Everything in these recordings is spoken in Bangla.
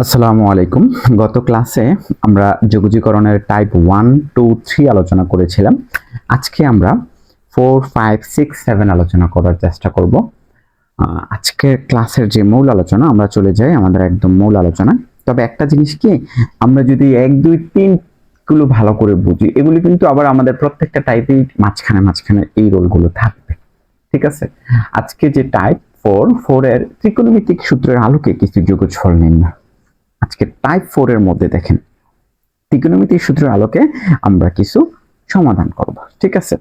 আসসালামু আলাইকুম। গত ক্লাসে আমরা যোগজীকরণের টাইপ 1, 2, 3 আলোচনা করেছিলাম। আজকে আমরা 4, 5, 6, 7 আলোচনা করার চেষ্টা করব। আজকের ক্লাসের যে মূল আলোচনা আমরা চলে যাই আমাদের একদম মূল আলোচনা। তবে একটা জিনিস কি, আমরা যদি 1, 2, 3 গুলো ভালো করে বুঝি, এগুলো কিন্তু আবার আমাদের প্রত্যেকটা টাইপেই মাঝখানে এই রোলগুলো থাকবে। ঠিক আছে? আজকে যে টাইপ 4 এর ত্রিকোণমিতিক সূত্রের আলোকে কিছু যোগফল নির্ণয়। আজকে টাইপ 4 এর মধ্যে দেখেন ত্রিকোণমিতিক সূত্রের আলোকে আমরা কিছু সমাধান করব। ঠিক আছে?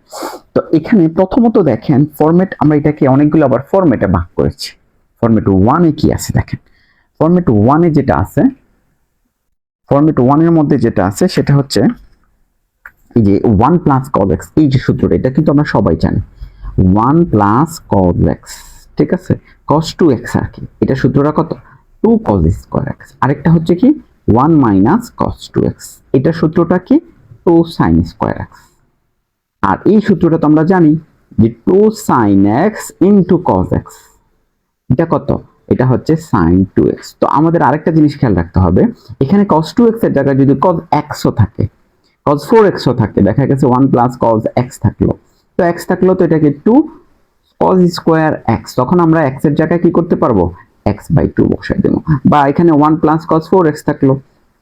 তো এখানে প্রথমত দেখেন ফরম্যাট, আমরা এটাকে অনেকগুলো আবার ফরম্যাটে ভাগ করেছি। ফরম্যাট 1 এ কি আছে দেখেন। ফরম্যাট 1 এ যেটা আছে, ফরম্যাট 1 এর মধ্যে যেটা আছে সেটা হচ্ছে এই যে 1 প্লাস cos x, এই যে সূত্রটা, এটা কিন্তু আমরা সবাই জানি 1 প্লাস cos x। ঠিক আছে? cos 2x আর কি, এটা সূত্রটা কত, 2 cos স্কয়ার x। আরেকটা হচ্ছে কি 1 মাইনাস cos 2x, এটা সূত্রটা কি 2 sin স্কয়ার x। আর এই সূত্রটা তো আমরা জানি যে 2 sin x into cos x, এটা কত, এটা হচ্ছে sin 2x। তো আমাদের আরেকটা জিনিস খেয়াল রাখতে হবে, এখানে cos 2x এর জায়গায় যদি cos x ও থাকে, cos 4x ও থাকে, দেখা গেছে 1 প্লাস cos x থাকলো, তো x থাকলো, তো এটাকে 2 cos স্কয়ার x, তখন আমরা x এর জায়গায় কি করতে পারবো, x বাই 2 বসাই দেবো। বা এখানে 1 প্লাস cos 4x থাকলো,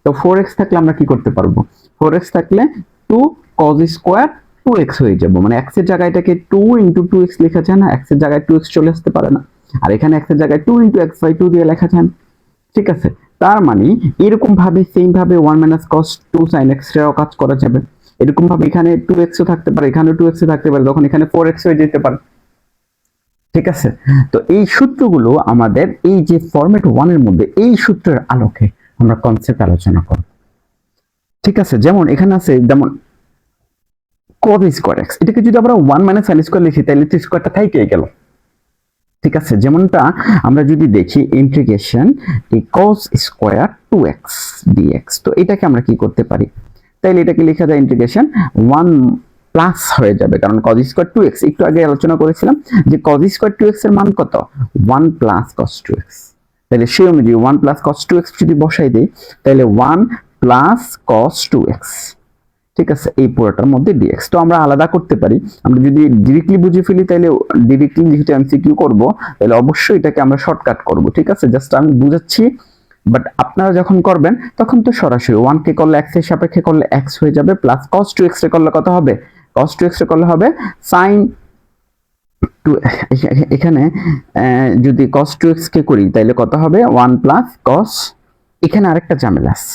তো 4x থাকলে আমরা কি করতে পারবো, 4x থাকলে 2 cos স্কয়ার 2x হয়ে যাবো। মানে x এর জায়গায় এটাকে 2 into 2x লেখা যায় না, x এর জায়গায় 2x চলে আসতে পারে না, আর এখানে x এর জায়গায় 2 into x বাই 2 দিয়ে লেখা যায়। ঠিক আছে? তার মানে এরকম ভাবে সেম ভাবে 1 মাইনাস cos 2 sin x এরও কাজ করা যাবে। এরকম ভাবে এখানে 2x ও থাকতে পারে, এখানে 2x ও থাকতে পারে, তখন এখানে 4x হয়ে যেতে পারে। ঠিক আছে? তো এই সূত্রগুলো আমাদের এই যে ফরম্যাট 1 এর মধ্যে এই সূত্রের আলোকে আমরা কনসেপ্ট আলোচনা করব। ঠিক আছে? যেমন এখানে আছে, যেমন cos স্কয়ার x, এটাকে যদি আমরা 1 মাইনাস sin স্কয়ার লিখি তাহলে তো স্কয়ারটা থাইকেই গেল। ঠিক আছে? যেমনটা আমরা যদি দেখি ইন্টিগ্রেশন এই cos স্কয়ার 2x dx, তো এটাকে আমরা কি করতে পারি, তাইলে এটাকে লেখা যায় ইন্টিগ্রেশন 1 প্লাস হয়ে যাবে, কারণ cos স্কয়ার 2x একটু আগে আলোচনা করেছিলাম যে cos স্কয়ার 2x এর মান কত, 1 প্লাস cos 2x। তাহলে সেই অনুযায়ী 1 প্লাস cos 2x যদি বসাই দেই তাহলে 1 প্লাস cos 2x। ঠিক আছে? এই পুরোটার মধ্যে dx। তো আমরা আলাদা করতে পারি, আমরা যদি ডিরেক্টলি বুঝে ফেলি তাহলে ডিরেক্টলি যেহেতু এমসিকিউ করব তাহলে অবশ্যই এটাকে আমরা শর্টকাট করব। ঠিক আছে? জাস্ট আমি বুঝাচ্ছি, বাট আপনারা যখন করবেন তখন তো সরাসরি 1 কে করলে x এর সাপেক্ষে করলে x হয়ে যাবে, প্লাস cos 2x এর করলে কত হবে, cos 2x এর করলে হবে sin 2। এখানে যদি cos 2x কে করি তাহলে কত হবে 1 প্লাস cos, এখানে আরেকটা ঝামেলা আছে,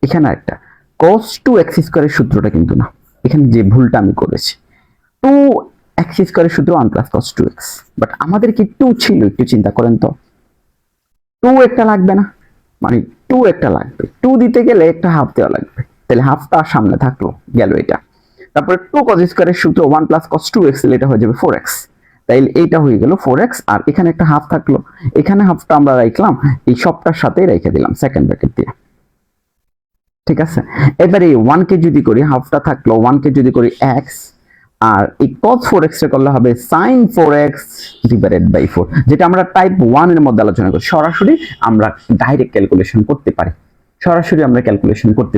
এখানে আরেকটা cos 2x স্কয়ারের সূত্রটা কিন্তু না, এখানে যে ভুলটা আমি করেছি, 2x স্কয়ারের সূত্র 1 প্লাস cos 2x, বাট আমাদের কি 2 ছিল, একটু চিন্তা করেন তো, 2 একটা লাগবে না, মানে 2 একটা লাগবে, 2 দিতে গেলে একটা হাফ দেওয়া লাগবে, তাহলে হাফটা সামনে থাকলো, গেল এটা। তারপরে 2 cos স্কয়ারের সূত্র 1 প্লাস cos 2x, এটা হয়ে যাবে 4x, তাইলে এইটা হয়ে গেল 4x, আর এখানে একটা হাফ থাকলো, এখানে হাফটা আমরা রাখলাম এই সবটার সাথেই রেখে দিলাম সেকেন্ড ব্র্যাকেট দিয়ে। ঠিক আছে? এবারে 1 কে যদি করি, হাফটা থাকলো, 1 কে যদি করি x, আর এই cos 4x এর করলে হবে sin 4x ডিভাইডেড বাই 4, যেটা আমরা টাইপ 1 এর মধ্যে আলোচনা করি। সরাসরি আমরা ডাইরেক্ট ক্যালকুলেশন করতে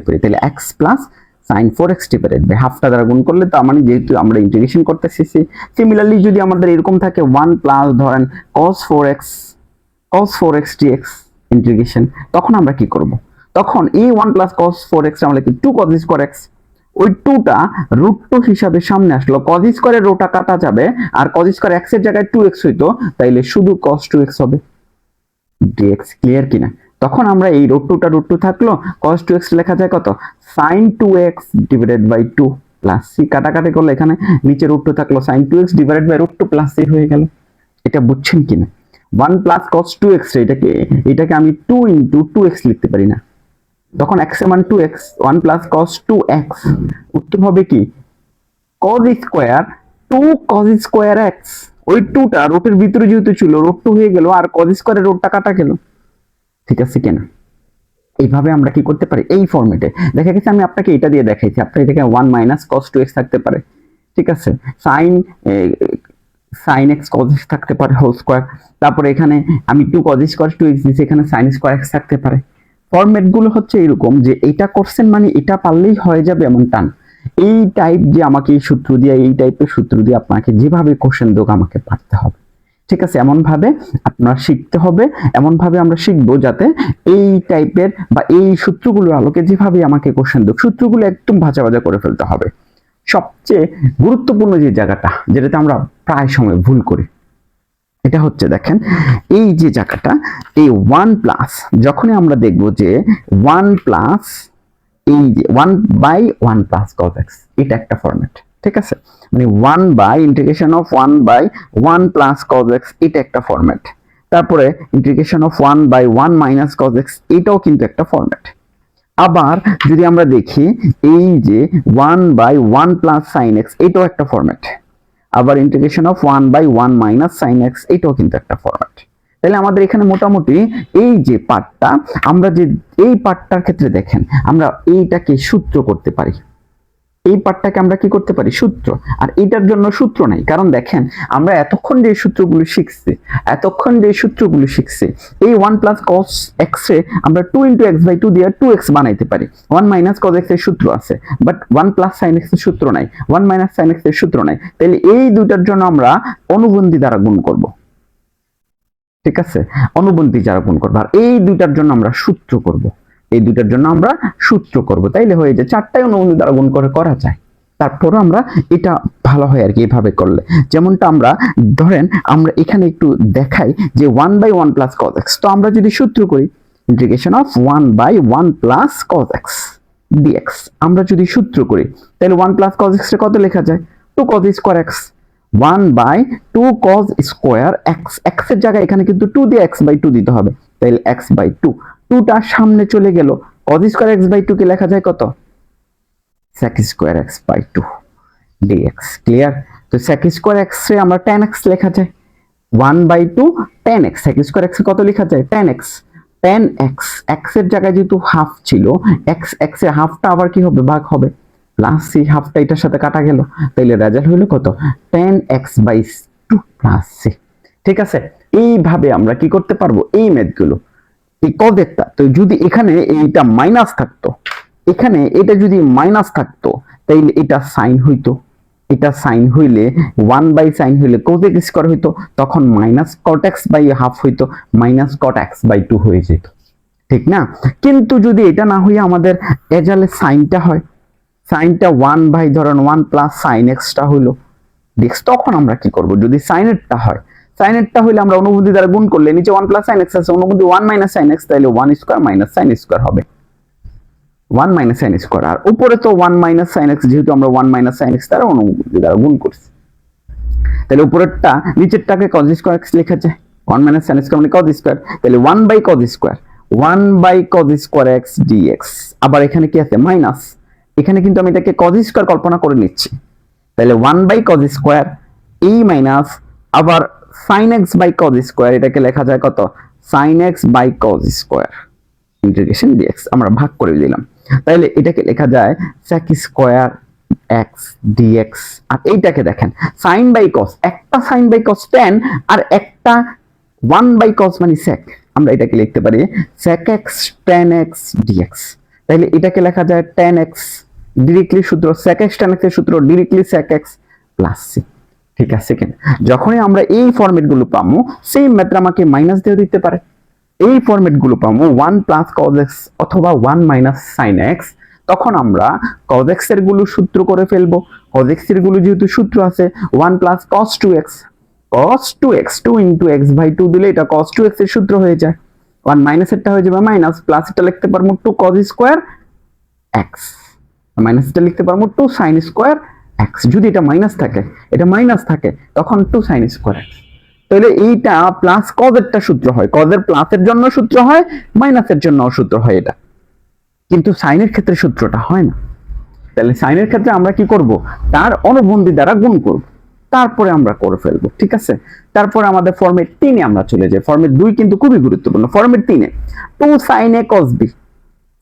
পারি, তাহলে x plus sin 4x divided by হাফটা দ্বারা গুণ করলে, তো মানে যেহেতু আমরা ইন্টিগ্রেশন করতেছি, সিমিলারলি যদি আমাদের এরকম থাকে 1 প্লাস ধরেন cos 4x dx ইন্টিগ্রেশন, তখন আমরা কি করব, তখন এই 1 প্লাস cos 4x আমরা লিখি 2 cos স্কয়ার x, ওই 2টা রুট 2 হিসাবে সামনে আসলো, cos স্কয়ারের রোটা কাটা যাবে, আর cos স্কয়ার x এর জায়গায় 2x হইতো, তাইলে শুধু cos 2x হবে dx। ক্লিয়ার কিনা? তখন আমরা এই রুট 2টা রুট 2 থাকলো, cos 2x লেখা যায় কত, sin 2x divided by 2 plus c, কাটাকাটি করলে এখানে নিচে রুট 2 থাকলো, sin 2x divided by root 2 plus c হয়ে গেল। এটা বুঝছেন কিনা? 1 প্লাস cos 2x, এটাকে আমি 2 into 2x লিখতে পারি না, তখন x এর মান 2x, 1 প্লাস cos 2x, উত্তর হবে কি cos square 2 cos square x, ওই 2টা রুটের ভিতরে যেহেতু ছিল রুট 2 হয়ে গেল, আর cos স্কয়ারের রুটটা কাটা গেল। ঠিক আছে কিনা? এইভাবে আমরা কি করতে পারি, এই ফরম্যাটে দেখা গেছে আমি আপনাকে এটা দিয়ে দেখাইছি, আপনার এটাকে 1 মাইনাস cos 2x থাকতে পারে। ঠিক আছে? sin x cos x থাকতে পারে হোল স্কয়ার, তারপরে এখানে আমি 2 cos স্কয়ার 2x দিয়েছি, এখানে sin স্কয়ার x থাকতে পারে। ফরম্যাট গুলো হচ্ছে এরকম যে এটা করছেন মানে এটা পারলেই হয়ে যাবে এমন টান। এই টাইপ যে আমাকে এই সূত্র দিয়ে, এই টাইপের সূত্র দিয়ে আপনাকে যেভাবে কোশ্চেন দেব আমাকে পারতে হবে, ঠিক আছে? এমন ভাবে আপনার শিখতে হবে, এমন ভাবে আমরা শিখবো যাতে এই টাইপের বা এই সূত্রগুলোর আলোকে যেভাবে আমাকে কোশ্চেন দেব, সূত্রগুলো একদম ভাজা ভাজা করে ফেলতে হবে। সবচেয়ে গুরুত্বপূর্ণ যে জায়গাটা, যেটাতে আমরা প্রায় সময় ভুল করি, এটা হচ্ছে দেখেন এই যে জায়গাটা, এই 1 যখনই আমরা দেখব যে 1 এই যে 1/1 cos x, এটা একটা ফরম্যাট, ঠিক আছে? মানে 1/(1/1 cos x) এটা একটা ফরম্যাট। তারপরে (1/1 cos x) এটাও কিন্তু একটা ফরম্যাট। আবার যদি আমরা দেখি এই যে 1/1 sin x, এটাও একটা ফরম্যাট। আবার (1/1 sin x) এটাও কিন্তু একটা ফরম্যাট। তাহলে আমাদের এখানে মোটামুটি এই যে পার্টটা, আমরা যে এই পার্টটার ক্ষেত্রে দেখেন আমরা এইটাকে সূত্র করতে পারি, এই পার্টটাকে আমরা কি করতে পারি? সূত্র। আর এটার জন্য সূত্র নাই, কারণ দেখেন আমরা এতক্ষণ যে সূত্রগুলো শিখছি, এই 1 cos x এ আমরা 2 × x/2 দিয়ে 2x বানাইতে পারি। 1 cos x এর সূত্র আছে, বাট 1 sin x এর সূত্র নাই, 1 sin x এর সূত্র নাই। তাহলে এই দুইটার জন্য আমরা অনুবন্ধী দ্বারা গুণ করব, ঠিক আছে? অনুবন্ধী দ্বারা গুণ করব। আর এই দুইটার জন্য আমরা সূত্র করব, এই দুইটার জন্য আমরা সূত্র করব। তাইলে হয়ে যায় 4টাই অনুবন্ধী দ্বারা গুণ করে করা যায়। তারপর আমরা এটা ভালো হয় আর কি এভাবে করলে। যেমনটা আমরা ধরেন আমরা এখানে একটু দেখাই যে 1/1 cos x, তো আমরা যদি সূত্র করি (1/1 cos x dx), আমরা যদি সূত্র করি তাহলে 1 cos x কত লেখা যায়? 2 cos square x। 1/2 cos square x, x এর জায়গায় এখানে কিন্তু 2 দিয়ে x/2 দিতে হবে, তাহলে x/2, 2টা সামনে চলে গেল, cos square x/2 কে লেখা যায় কত? sec square x/2 dx। Clear? তো sec square x এ আমরা tan x লেখা যায়, 1/2 tan x, sec square x কত লেখা যায়? tan x। tan x, x এর জায়গায় যেহেতু হাফ ছিল, x এর হাফটা আবার কি হবে? ভাগ হবে, প্লাস c, হাফটা এটার সাথে কাটা গেল, তাইলে রেজাল্ট হলো কত? tan x/2 plus c। ঠিক আছে? এইভাবে আমরা কি করতে পারবো? এই ম্যাথগুলো, এই কজেরটা, তো যদি এখানে এইটা মাইনাস থাকতো, এখানে এটা যদি মাইনাস থাকতো তাইলে এটা সাইন হইতো, এটা সাইন হইলে 1/sin হইলে cosec স্কয়ার হইতো, তখন মাইনাস cot x/হাফ হইতো, মাইনাস cot x/2 হয়ে যেত, ঠিক না? কিন্তু যদি এটা না হইয়া আমাদের এজালে সাইনটা হয়, সাইনটা 1 sin x টা হইলো dx, তখন আমরা কি করব? যদি সাইনেরটা হয়, সাইনেরটা হইলে আমরা অনুবন্ধী দ্বারা গুণ করলে নিচে 1 sin x আছে, অনুবন্ধী 1 sin x, তাইলে 1 স্কয়ার মাইনাস sin স্কয়ার হবে, 1 sin স্কয়ার। আর উপরে তো 1 sin x, যেহেতু আমরা 1 sin x দ্বারা অনুবন্ধী দ্বারা গুণ করছি, তাহলে উপরেরটা নিচেরটাকে cos স্কয়ার x লেখা যায়, 1 sin স্কয়ার মানে cos স্কয়ার, তাহলে 1/cos square, 1/cos square x dx। আবার এখানে কি আছে? মাইনাস, এখানে কিন্তু আমি এটাকে cos স্কয়ার কল্পনা করে নিচ্ছি, তাহলে 1/cos স্কয়ার এই মাইনাস আবার sin x/cos স্কয়ার, এটাকে লেখা যায় কত? sin x/cos square integration dx, আমরা ভাগ করে দিলাম, তাহলে এটাকে লেখা যায় sec স্কয়ার x dx। আর এইটাকে দেখেন sin/cos, একটা sin/cos tan আর একটা 1/cos মানে sec, আমরা এটাকে লিখতে পারি sec x tan x dx। তাহলে এটাকে লেখা যায় tan x, ডিরেক্টলি সূত্র sec x tan x এর সূত্র directly sec x plus c। ঠিক আছে কিনা? যখনই আমরা এই ফরম্যাট গুলো পাবো, সেম ম্যাথড আমাকে মাইনাস দিয়ে দিতে পারে। এই ফরম্যাট গুলো পাবো 1 cos x অথবা 1 sin x, তখন আমরা cos x এর গুলো সূত্র করে ফেলবো। cos x এর গুলো যেহেতু সূত্র আছে 1 cos 2x, cos 2x 2 × x/2 দিলে এটা cos 2x এর সূত্র হয়ে যায়, 1 মাইনাস এরটা হয়ে যাবে মাইনাস, প্লাস এটা লিখতে পারবো 2 cos স্কয়ার x, মাইনাস এটা লিখতে পারবো 2 sin স্কয়ার x। যদি এটা মাইনাস থাকে, এটা মাইনাস থাকে, তখন 2 sin স্কয়ার x। তাহলে এইটা প্লাস cos এরটা সূত্র হয়, cos এর প্লাসের জন্য সূত্র হয়, মাইনাসের জন্য সূত্র হয় এটা, কিন্তু সাইনের ক্ষেত্রে সূত্রটা হয় না। তাহলে সাইনের ক্ষেত্রে আমরা কি করব? তার অনুবন্ধী দ্বারা গুণ করব, তারপরে আমরা করে ফেলবো। ঠিক আছে? তারপরে আমাদের ফরম্যাট 3 এ আমরা চলে যাই। ফরম্যাট 2 কিন্তু খুবই গুরুত্বপূর্ণ। Format 3 A 2 sin a cos b,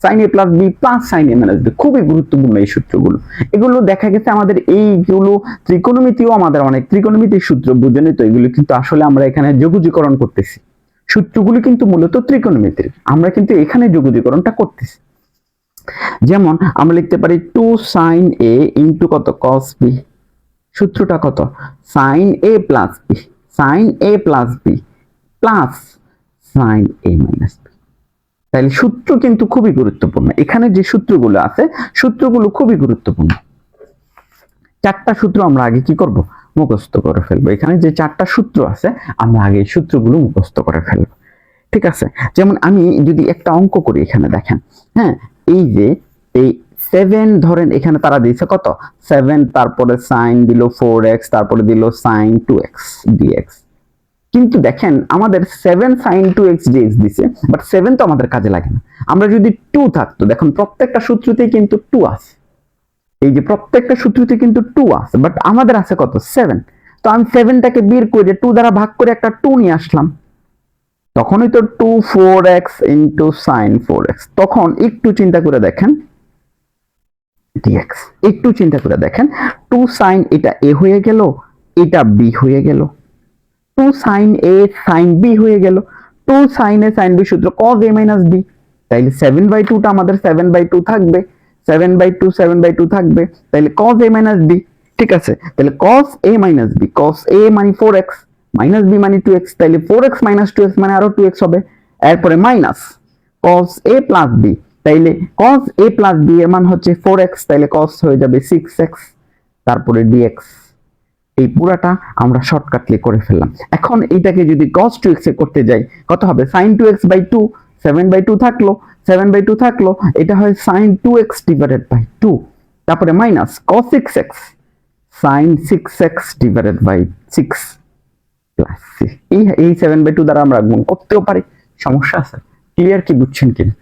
sin a plus b plus sin a minus b, খুবই গুরুত্বপূর্ণ এই সূত্রগুলো। এগুলো দেখা গেছে আমাদের এইগুলো ত্রিকোণমিতিও, আমাদের অনেক ত্রিকোণমিতির সূত্র বুঝেনি তো, এগুলো কিন্তু আসলে আমরা এখানে যোগজীকরণ করতেছি। সূত্রগুলো কিন্তু মূলত ত্রিকোণমিতির, আমরা কিন্তু এখানে যোগজীকরণটা করতেছি। যেমন আমরা লিখতে পারি 2 sin a ইন্টু কত cos b, সূত্রটা কত sin a plus b, sin a plus b plus sin a minus b। তাহলে সূত্র কিন্তু খুবই গুরুত্বপূর্ণ, এখানে যে সূত্রগুলো আছে সূত্রগুলো খুবই গুরুত্বপূর্ণ। চারটা সূত্র আমরা আগে কি করব, মুখস্থ করে ফেলবো। এখানে যে চারটা সূত্র আছে আমরা আগে এই সূত্রগুলো মুখস্থ করে ফেলবো, ঠিক আছে। যেমন আমি যদি একটা অঙ্ক করি, এখানে দেখেন, হ্যাঁ, এই যে এই 7 ধরেন, এখানে তারা দিয়েছে কত 7, তারপরে সাইন দিল 4x, তারপরে দিল সাইন 2x dx। কিন্তু দেখেন আমাদের 7 sin 2x dx দিছে, বাট 7 তো আমাদের কাজে লাগে না। আমরা যদি 2 থাকতো, দেখুন প্রত্যেকটা সূত্রতেই কিন্তু 2 আছে, এই যে প্রত্যেকটা সূত্রতে কিন্তু 2 আছে, বাট আমাদের আছে কত 7। তো আমি 7টাকে বের করে 2 দ্বারা ভাগ করে একটা 2 নিয়ে আসলাম, তখনই তো 2 4x ইন্টু সাইন 4x। তখন একটু চিন্তা করে দেখেন dx, একটু চিন্তা করে দেখেন 2 sin এটা a হয়ে গেল, এটা b হয়ে গেল, 2 sin a sin b হয়ে গেল, 2 sin a sin b সূত্র cos a minus b। তাইলে 7/2 টা আমাদের 7/2 থাকবে, 7/2 7/2 থাকবে, তাইলে cos a minus b, ঠিক আছে। তাহলে cos a minus b, cos a মানে 4x, minus b মানে 2x, তাইলে 4x minus 2x মানে আরো 2x হবে। এরপরে minus cos a plus b, তাইলে cos a plus b এর মান হচ্ছে 4x, তাইলে cos হয়ে যাবে 6x, তারপরে dx। এই পুরাটা আমরা শর্টকাটলি করে ফেললাম। এখন এইটাকে যদি cos 2x এ করতে যাই কত হবে, sin 2x by 2, 7/2 থাকলো, 7/2 থাকলো, এটা হয় sin 2x divided by 2, তারপরে minus cos 6x, sin 6x divided by 6 plus এই 7/2 দ্বারা আমরা গুণ করতেও পারি, সমস্যা আছে? ক্লিয়ার কি, বুঝছেন কিনা?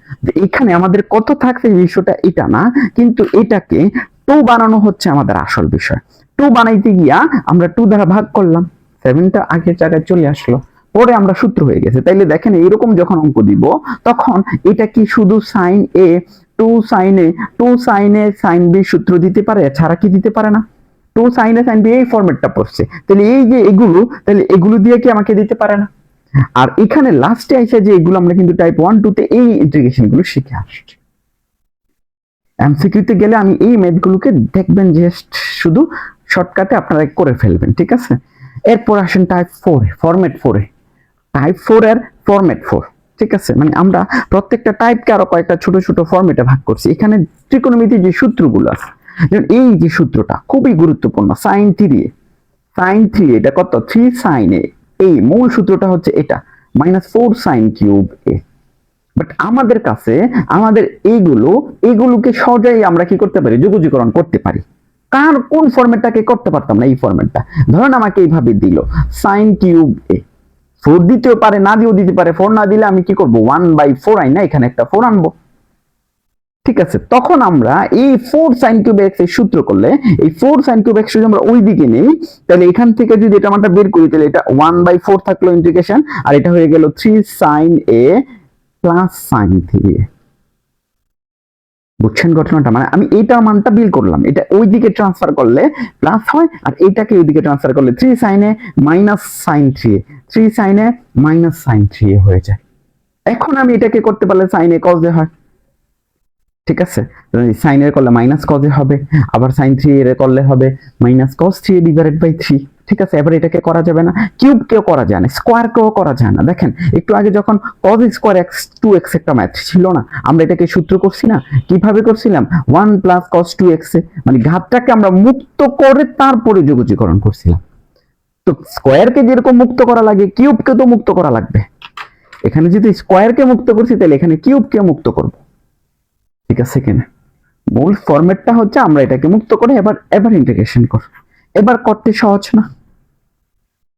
এখানে আমাদের কত থাকছে বিষয়টা এটা না, কিন্তু এটাকে 2 বানানো হচ্ছে আমাদের আসল বিষয়। 2 বানাইতে গিয়া আমরা 2 দ্বারা ভাগ করলাম, 7টা আগের জায়গায় চলে আসলো, পরে আমরা সূত্র হয়ে গেছে। তাইলে দেখেন এইরকম যখন অঙ্ক দিব তখন এটা কি শুধু sin a 2 sin a 2 sin a sin b সূত্র দিতে পারে, ছাড়া কি দিতে পারে না? 2 sin a sin b এই ফরম্যাটটা পড়ছে, তাহলে এই যে এগুলো, তাহলে এগুলো দিয়ে কি আমাকে দিতে পারে না? আর এখানে লাস্টে আইসা যে এগুলো আমরা কিন্তু টাইপ 1 2 তে এই ইন্টিগ্রেশন গুলো শিখে আসছি। এমসিকিউ তে গেলে আমি এই মেথডগুলোকে দেখবেন, জাস্ট শুধু শর্টকাটে আপনারা করে ফেলবেন, ঠিক আছে। এরপর আসেন টাইপ 4 এ, ফরম্যাট 4 এ। টাইপ 4 এর ফরম্যাট 4, ঠিক আছে। মানে আমরা প্রত্যেকটা টাইপকে আরো কয়েকটা ছোট ছোট ফরম্যাটে ভাগ করছি। এখানে ত্রিকোণমিতির যে সূত্রগুলো আছে, যেমন এই যে সূত্রটা খুবই গুরুত্বপূর্ণ, sin 3a, sin 3 এটা কত 3 sin a, এই মূল সূত্রটা হচ্ছে এটা -4 sin কিউব a। বাট আমাদের কাছে আমাদের এইগুলোকে সহজেই আমরা কি করতে পারি, যোগজীকরণ করতে পারি। কার কোন ফরম্যাটটাকে করতে পারতাম না, এই ফরম্যাটটা। ধরেন আমাকে এইভাবে দিল sin কিউব a, 4 দিতেও পারে, না দিয়েও দিতে পারে। 4 না দিলে আমি কি করব, 1/4 আই না, এখানে একটা 4 আনবো, ঠিক আছে। তখন আমরা এই 4 sin কিউব x এর সূত্র করলে, এই 4 sin কিউব x যদি আমরা ওই দিকে নেই, তাহলে এখান থেকে যদি এটা আমরা বের করি, তাহলে এটা 1/4 থাকলো ইন্টিগ্রেশন, আর এটা হয়ে গেল 3 sin a plus sin 3a। বুঝছেন ঘটনাটা? মানে আমি এইটার মানটা বের করলাম, এটা ওই দিকে ট্রান্সফার করলে প্লাস হয়, আর এটাকে ওই দিকে ট্রান্সফার করলে 3 sin a minus sin 3a, 3 sin a minus sin 3a হয়ে যায়। এখন আমি এটাকে করতে পারলে sin a cos a হয়, ঠিক আছে। sin এর করলে মাইনাস cos a হবে, আবার sin 3 এর করলে হবে minus cos 3a divided by 3, ঠিক আছে। এবার এটাকে করা যাবে না, কিউব কেও করা যায় না, স্কয়ার কেও করা যায় না। দেখেন একটু আগে যখন cos স্কয়ার x 2x একটা ম্যাথ ছিল না, আমরা এটাকে সূত্র করছি না, কিভাবে করছিলাম, 1 প্লাস cos 2x, মানে ঘাতটাকে আমরা মুক্ত করে তারপরে যোগজীকরণ করছিলাম। তো স্কয়ারকে যেরকম মুক্ত করা লাগে, কিউবকে তো মুক্ত করা লাগবে। এখানে যদি স্কয়ারকে মুক্ত করছি, তাহলে এখানে কিউবকে মুক্ত করব, ঠিক আছে কিনা। মূল ফরম্যাটটা হচ্ছে আমরা এটাকে মুক্ত করে এবার ইন্টিগ্রেশন করব। এবার করতে সহজ না,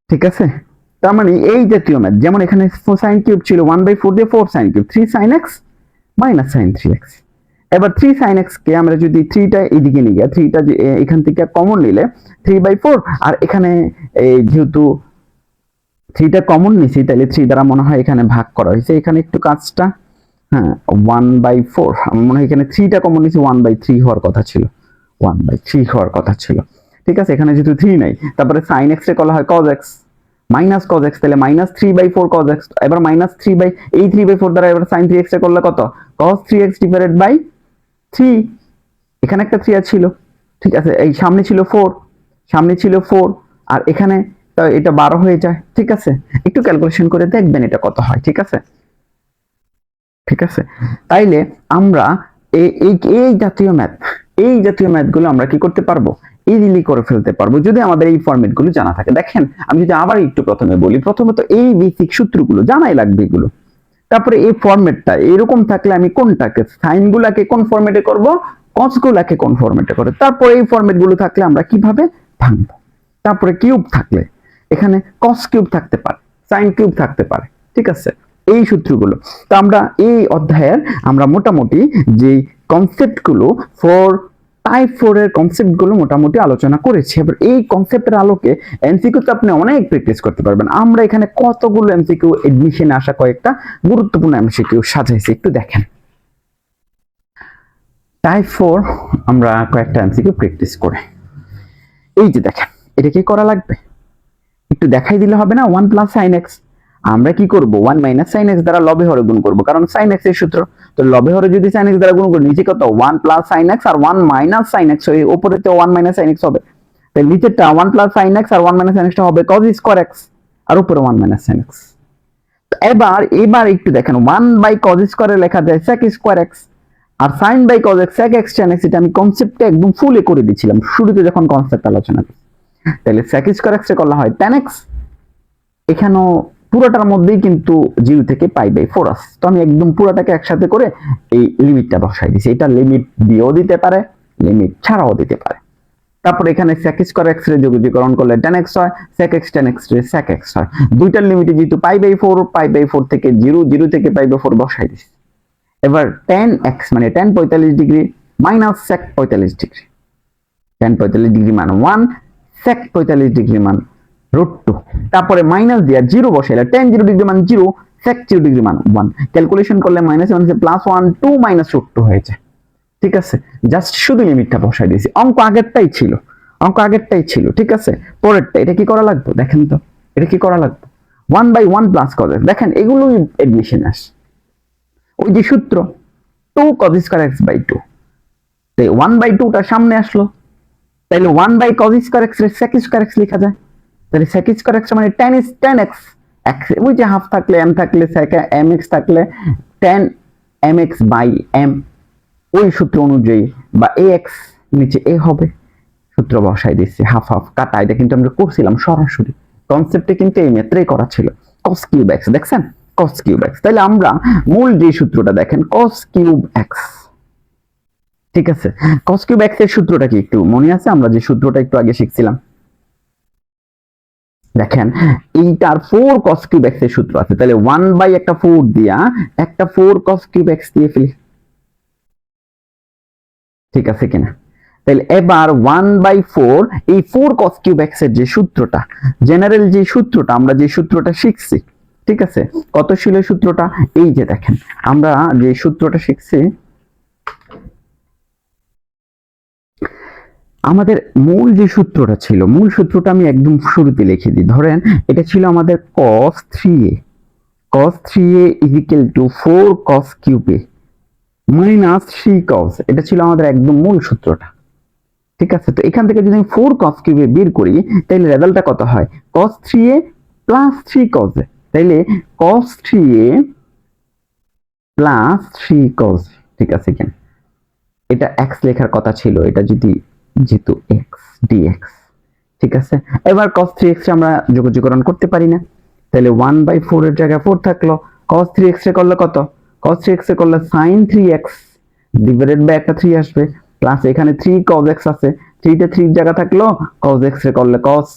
ঠিক আছে। তার মানে এই জাতীয় ম্যাথ, যেমন এখানে sin কিউব ছিল 1/4 দিয়ে 4 sin cube, 3 sin x minus sin 3x। এবার 3 sin x কে আমরা যদি 3টা এইদিকে নিয়ে গিয়ে 3টা এখান থেকে কমন নিলে 3/4, আর এখানে যেহেতু 3টা কমন নিছি, তাহলে 3 দ্বারা মনে হয় এখানে ভাগ করা হয়েছে। এখানে একটু কাজটা, হ্যাঁ, 1/4, আমার মনে হয় এখানে 3টা কমন নিছি, 1/3 হওয়ার কথা ছিল, 1/3 হওয়ার কথা ছিল, ঠিক আছে। এখানে যেহেতু 3 নাই, তারপরে sin x রে করা হয় cos x, minus cos x, তাহলে -3/4 cos x, এবার -3 এই 3/4 দ্বারা এবার sin 3x এ করলে কত, cos 3x ডিভাইডেড বাই 3, এখানে একটা 3 ছিল, ঠিক আছে, এই সামনে ছিল 4, আর এখানে তো এটা 12 হয়ে যায়, ঠিক আছে, একটু ক্যালকুলেশন করে দেখবেন এটা কত হয়, ঠিক আছে, তাইলে আমরা এই জাতীয় ম্যাথগুলো আমরা কি করতে পারবো, ইজিলি করে ফেলতে পারবো যদি আমাদের এই ফরম্যাটগুলো জানা থাকে। দেখেন আমি যদি আবার একটু প্রথমে বলি, প্রথমত এই বেসিক সূত্রগুলো জানাই লাগবে এগুলো, তারপরে এই ফরম্যাটটা এরকম থাকলে আমি কোনটাকে সাইনগুলাকে কোন ফরম্যাটে করব, কসগুলাকে কোন ফরম্যাটে করে, তারপরে এই ফরম্যাটগুলো থাকলে আমরা কিভাবে ভাঙবো, তারপরে কিউব থাকলে এখানে কস কিউব থাকতে পারে, সাইন কিউব থাকতে পারে, ঠিক আছে, এই সূত্রগুলো। তো আমরা এই অধ্যায়ের আমরা মোটামুটি যে কনসেপ্টগুলো টাইপ 4 এর কনসেপ্টগুলো মোটামুটি আলোচনা করেছি। এবার এই কনসেপ্টের আলোকে এমসিকিউ তো আপনি অনেক প্র্যাকটিস করতে পারবেন। আমরা এখানে কতগুলো এমসিকিউ এডমিশনে আসা কয়েকটা গুরুত্বপূর্ণ এমসিকিউ সাজাইছি, একটু দেখেন। টাইপ 4 আমরা কয়েকটা এমসিকিউ প্র্যাকটিস করে, এই যে দেখেন, এটা কি করা লাগবে, একটু দেখাই দিলে হবে না। 1 + sin x, আমরা কি করব, 1 - sin x দ্বারা লবে হরে গুণ করব, কারণ sin x এর সূত্র, তো লবে হরে যদি sin x দ্বারা গুণ করি, নিচে কত 1 + sin x আর 1 - sin x, এই উপরে তো 1 - sin x হবে, তাই নিচেরটা 1 + sin x আর 1 - sin x টা হবে cos square x, আর উপরে 1 - sin x। এবার একটু দেখেন, 1/cos square লেখা যায় sec square x, আর sin/cos x sec x tan x, এটা আমি কনসেপ্টটা একদম ফুলে করে দিয়েছিলাম শুরুতে যখন কনসেপ্ট আলোচনা করি। তাহলে sec square x এ করলে হয় tan x, এখানেও পুরোটার মধ্যেই কিন্তু 0 থেকে π/4 আছে, তো আমি একদম পুরোটাকে একসাথে করে এই লিমিটটা বসাই দিয়েছি। এটা লিমিট দিয়েও দিতে পারে, লিমিট ছাড়াও দিতে পারে। তারপর এখানে sec square x এর যোগীকরণ করলে tan x হয়, sec x tan x এর sec x হয়। দুইটার লিমিটে যেহেতু π/4 থেকে 0 থেকে π/4 বসাই দিয়েছি। এবার tan x মানে tan 45 degree minus sec 45 degree, tan 45 degree মান 1, sec 45 ডিগ্রি মান √2, তারপরে মাইনাস দিয়া 0 বসাইলে tan 0 ডিগ্রি মান 0, sec 0 ডিগ্রি মান 1, ক্যালকুলেশন করলে -1 +1 2 √2 হয়ে যায়, ঠিক আছে, জাস্ট শুধু লিমিটটা বসাই দিয়েছি। অঙ্ক আগেরটাই ছিল, ঠিক আছে। পরেরটা এটা কি করা লাগবে, দেখেন তো এটা কি করা লাগবে, 1/1 + cos x, দেখেন এগুলোই এডমিশন আসে, ওই যে সূত্র 2 cos square x/2, তাই 1/2টা সামনে আসলো, তাইলে 1/cos square x এর sec square x লেখা যায়, তাহলে sec square x মানে tan x, ওই যে হাফ থাকলে m থাকলে sec mx থাকলে tan mx/m, ওই সূত্র অনুযায়ী বা ax নিচে a হবে, সূত্র বসাই দিচ্ছি, হাফ হাফ কাটা, এটা কিন্তু আমরা করছিলাম সরাসরি কনসেপ্টে, কিন্তু এই মেথডে করা ছিল, cos cube x, দেখছেন cos cube x। তাহলে আমরা মূল যে সূত্রটা দেখেন cos cube x, ঠিক আছে, cos cube x এর সূত্রটা কি একটু মনে আছে, আমরা যে সূত্রটা একটু আগে শিখছিলাম, দেখেন এইটার 4 cos cube x এর সূত্র আছে, তাহলে 1/4 দিয়া একটা 4 cos cube x দিয়ে ফেলি, ঠিক আছে কিনা। তাহলে এবার 1/4 এই 4 cos cube x এর যে সূত্রটা, জেনারেল যে সূত্রটা আমরা যে সূত্রটা শিখছি, ঠিক আছে, কত ছিল সূত্রটা, এই যে দেখেন আমরা যে সূত্রটা শিখছি, আমাদের মূল যে সূত্রটা ছিল, মূল সূত্রটা আমি একদম শুরুতে লিখে দিই। ধরেন এটা ছিল আমাদের cos 3a, cos 3a = 4 cos cube a minus 3 cos, এটা ছিল আমাদের একদম মূল সূত্রটা, ঠিক আছে। তো এখান থেকে যদি আমি 4 cos cube a বের করি, তাহলে রেজাল্টটা কত হয়, cos 3a plus 3 cos a, তাহলে cos 3a plus 3 cos, ঠিক আছে কিনা। এটা x লেখার কথা ছিল, এটা যদি যেহেতু x dx, ঠিক আছে। এবার cos 3x আমরা যোগজীকরণ করতে পারি না, তাহলে 1/4 এর জায়গায় 4 থাকলো, cos 3x এ করলে কত, cos 3x এ করলে sin 3x ডিভাইডেড বাই একটা 3 আসবে, প্লাস এখানে 3 cos x আছে, 3 তে 3 এর জায়গা থাকলো, cos x এ করলে cos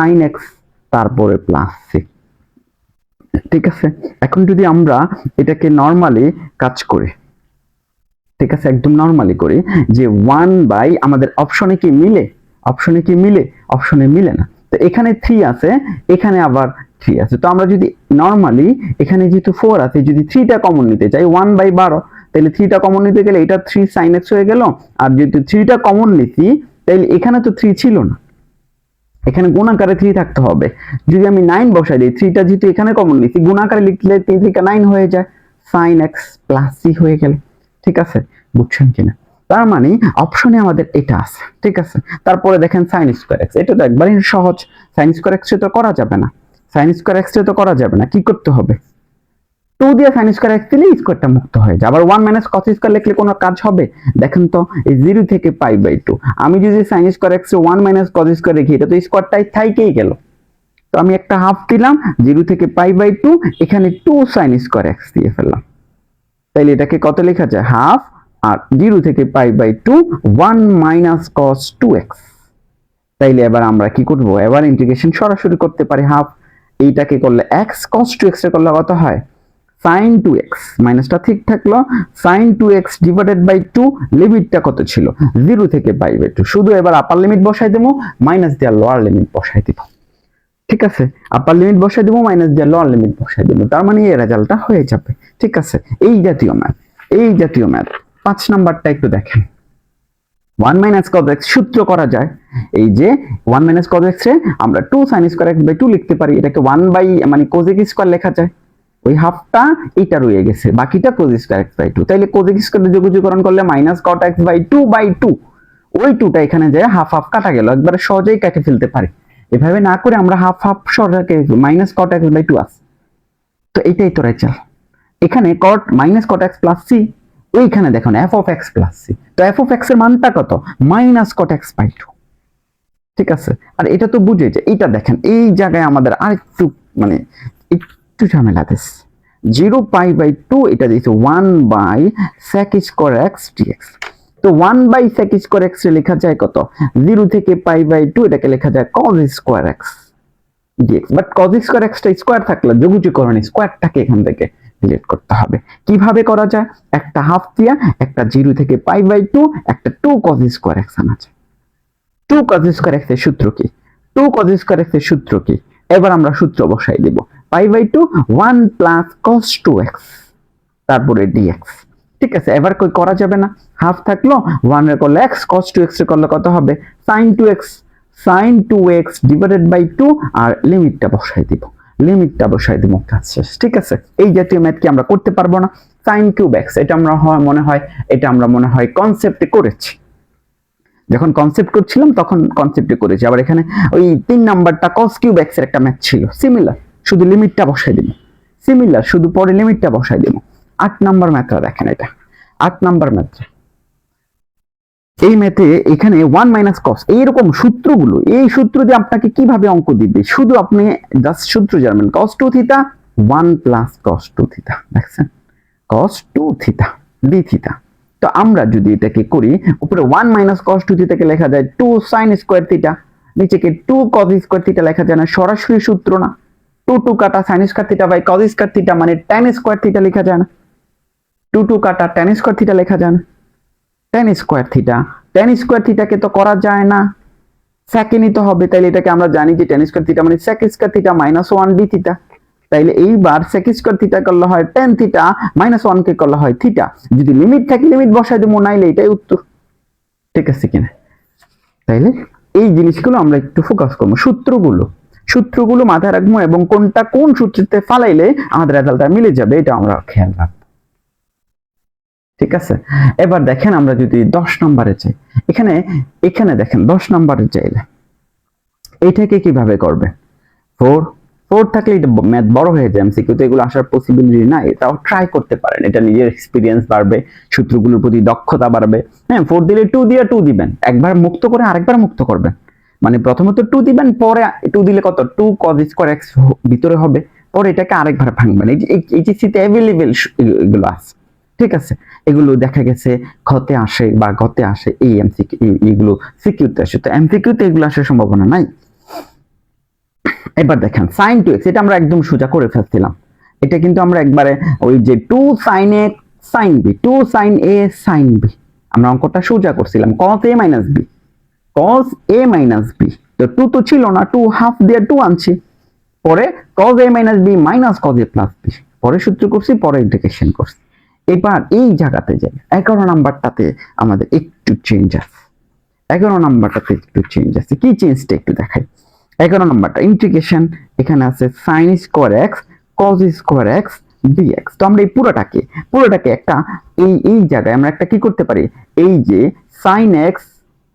sin x তারপরে প্লাস 6, ঠিক আছে। এখন যদি আমরা এটাকে নরমালি কাজ করি, ঠিক আছে, একদম নরমালি করি, যে 1 আমাদের অপশনে কি মিলে, অপশনে মিলে না, তো এখানে 3 আছে, এখানে আবার 3 আছে, তো আমরা যদি নরমালি এখানে যেহেতু 4 আছে, যদি 3টা কমন নিতে চাই 1/12, তাহলে 3টা কমন নিতে গেলে এটা 3 sin x হয়ে গেল, আর যেহেতু 3টা কমন নিছি তাহলে এখানে তো 3 ছিল না, এখানে গুণাকারে 3 থাকতে হবে। যদি আমি 9 বসাই দিই, 3টা যেহেতু এখানে কমন নিছি, গুণাকারে লিখলে 3 থেকে 9 হয়ে যায়, sin x প্লাস c হয়ে গেল। ঠিক আছে, বুঝছেন কিনা? তার মানে অপশনে আমাদের এটা আছে। ঠিক আছে, তারপরে দেখেন sin স্কয়ার x, এটা তো একবারই সহজ। sin স্কয়ার x তো করা যাবে না, sin স্কয়ার x তো করা যাবে না, কি করতে হবে? 2 দিয়ে sin স্কয়ার x দিলে স্কয়ারটা মুক্ত হয়ে যায়। আবার 1 মাইনাস cos স্কয়ার লিখলে কোনো কাজ হবে? দেখেন তো, এই 0 থেকে π/2, আমি যদি sin square x 1 minus cos square লিখি, এটা তো স্কয়ারটাই থাইকেই গেল। তো আমি একটা হাফ দিলাম, 0 থেকে π/2, এখানে 2 sin স্কয়ার x দিয়ে ফেললাম। তাইলে এটাকে কত লেখা যায়? হাফ, আর 0 থেকে π/2 1 মাইনাস cos 2x। তাইলে এবার আমরা কি করব? এবার ইন্টিগ্রেশন সরাসরি করতে পারি। হাফ এইটাকে করলে x, cos 2x এর করলে কত হয়? sin 2x, মাইনাসটা ঠিক থাকলো, sin 2x ডিভাইডেড বাই 2, লিমিটটা কত ছিল? 0 থেকে π/2। শুধু এবার আপার লিমিট বসাই দেবো, মাইনাস দিয়ে লোয়ার লিমিট বসাই দিব। ঠিক আছে, আপার লিমিট বসাই দেবো, মাইনাস দিয়ে লোয়ার লিমিট বসাই দেবো, তার মানে এই রেজাল্টটা হয়ে যাবে। ঠিক আছে, এই জাতীয় ম্যাথ, এই জাতীয় ম্যাথ। 5 নাম্বারটা একটু দেখেন। 1 মাইনাস cos x সূত্র করা যায়। এই যে 1 মাইনাস cos x এ আমরা 2 sin স্কয়ার x বাই 2 লিখতে পারি, এটাকে 1 বাই মানে cos x স্কয়ার লেখা যায়। ওই হাফটা এটা রয়ে গেছে, বাকিটা cos স্কয়ার x বাই 2। তাইলে cos x স্কয়ার যোগজীকরণ করলে minus cot x by 2 by 2, ওই 2টা এখানে যায়, হাফ হাফ কাটা গেল, একবারে সহজেই কেটে ফেলতে পারি। এভাবে না করে আমরা হাফ হাফ সরাকে মাইনাস cot x বাই 2 আছে, তো এইটাই তো রেজাল্ট। এখানে cot minus cot x plus c, ওইখানে দেখুন f of x plus c, তো f of x এর মানটা কত? Minus cot x by 2। ঠিক আছে, আর এটা তো বুঝে যে এইটা দেখেন, এই জায়গায় আমাদের আরেকটু মানে একটু ঝামেলা দিস। 0 π/2 এটা দিয়েছে 1 by sec square x dx। তো 1 বাই sec স্কয়ার x এ লেখা যায় কত? 0 থেকে π/2, এটাকে লেখা যায় cos square x dx। But cos square x টা স্কয়ার থাকলে যোগজীকরণ স্কয়ারটাকে এখান থেকে ডিলিট করতে হবে। কিভাবে করা যায়? একটা হাফ দিয়া, একটা 0 থেকে π/2, একটা 2 cos স্কয়ার x আনা যায়। 2 cos স্কয়ার x এর সূত্র কি? 2 cos স্কয়ার x এর সূত্র কি? এবার আমরা সূত্র বসাই দেব। π/2 1 প্লাস cos 2x, তারপরে dx। ঠিক আছে, এবার কই করা যাবে না, হাফ থাকলো, 1 এর করলে x, cos 2x এর করলে কত হবে? sin 2x, sin 2x divided by 2, আর লিমিটটা বসাই দিব, লিমিটটা বসাই দিব, কাজ শেষ। ঠিক আছে, এই জাতীয় ম্যাথ কি আমরা করতে পারবো না? sin কিউব x, এটা আমরা মনে হয় কনসেপ্টে করেছি। যখন কনসেপ্ট করছিলাম তখন কনসেপ্টে করেছি। আবার এখানে ওই 3 নাম্বারটা cos কিউব x এর একটা ম্যাথ ছিল, সিমিলার, শুধু লিমিটটা বসাই দিব, সিমিলার, শুধু পরে লিমিটটা বসাই দিব। 8 নাম্বার ম্যাথটা দেখেন, এটা 8 নাম্বার ম্যাথ। এই ম্যাথে এখানে 1 মাইনাস cos, এইরকম সূত্রগুলো, এই সূত্র দিয়ে আপনাকে কিভাবে অঙ্ক দিবে, শুধু আপনি জাস্ট সূত্র জানবেন। cos 2 theta 1 plus cos 2 theta, দেখছেন, cos 2 থিটা d থিটা। তো আমরা যদি এটাকে করি, উপরে 1 মাইনাস cos 2 থিটাকে লেখা যায় 2 sin স্কয়ার থিটা, নিচেকে 2 cos স্কয়ার থিটা লেখা যায় না, সরাসরি সূত্র না, 2 2 কাটা sin square theta by cos square theta মানে tan স্কয়ার থিটা লেখা যায় না, 2 2 কাটা tan স্কয়ার থিটা লেখা যায় না, tan স্কয়ার থিটা, tan স্কয়ার থিটাকে তো করা যায় না, সেকে নিতে হবে। তাইলে এটাকে আমরা জানি যে tan স্কয়ার থিটা মানে sec square theta minus 1 d theta. তাইলে এইবার sec স্কয়ার থিটা করলে হয় tan থিটা, মাইনাস 1 কে করলে হয় থিটা। যদি লিমিট থাকে লিমিট বসাই দেবো, নাইলে এটাই উত্তর। ঠিক আছে কিনা? তাইলে এই জিনিসগুলো আমরা একটু ফোকাস করবো, সূত্রগুলো মাথায় রাখবো, এবং কোনটা কোন সূত্রতে ফালাইলে আমাদের রেজাল্টটা মিলে যাবে, এটা আমরা খেয়াল রাখবো। ঠিক আছে, এবার দেখেন আমরা যদি 10 নম্বরে যাই, এখানে দেখেন 10 নম্বরে চাইলে এইটাকে কিভাবে করবে? 4 থাকলে এটা ম্যাথ বড় হয়ে যায়, এমসিকিউ তো এগুলো আসার পসিবিলিটি না, এটাও ট্রাই করতে পারেন, এটা নিজের এক্সপিরিয়েন্স বাড়বে, সূত্রগুলোর প্রতি দক্ষতা বাড়বে। হ্যাঁ, 4 দিলে 2 দিয়ে 2 দিবেন, একবার মুক্ত করে আরেকবার মুক্ত করবেন, মানে প্রথমত 2 দিবেন, পরে 2 দিলে কত 2 cos স্কয়ার x ভিতরে হবে, পরে এটাকে আরেকবার ভাঙবেন। এইচএসসি তে अवेलेबल এগুলো আছে। ঠিক আছে, এগুলো দেখা গেছে ঘতে আসে বা গতে আসে, এই এমসিকিউ এগুলো সিকিউতে আসে, তো এমসিকিউতে এগুলো আসার সম্ভাবনা নাই। এবার দেখেন sin 2x, এটা আমরা একদম সোজা করে ফেলছিলাম, এটা কিন্তু আমরা একবারে ওই যে 2 sin a sin b, 2 sin a sin b, আমরা অঙ্কটা সোজা করছিলাম, cos a minus b, cos a minus b। তো 2 তো ছিল না, 2 হাফ দিয়ে 2 আনছি, পরে cos a minus b minus cos a plus b, পরে সূত্র করছি, পরে ইন্টিগ্রেশন করছি। এবার এই জায়গাতে যাই, 11 নাম্বারটাতে আমাদের একটু চেঞ্জ আছে, 11 নাম্বারটাতে একটু চেঞ্জ আছে। কি চেঞ্জটা একটু দেখাই। 11 নম্বরটা ইন্টিগ্রেশন, এখানে আছে sin square x cos square x dx। তো আমরা এই পুরোটাকে একটা এই জায়গায় আমরা একটা কি করতে পারি, এই যে sin x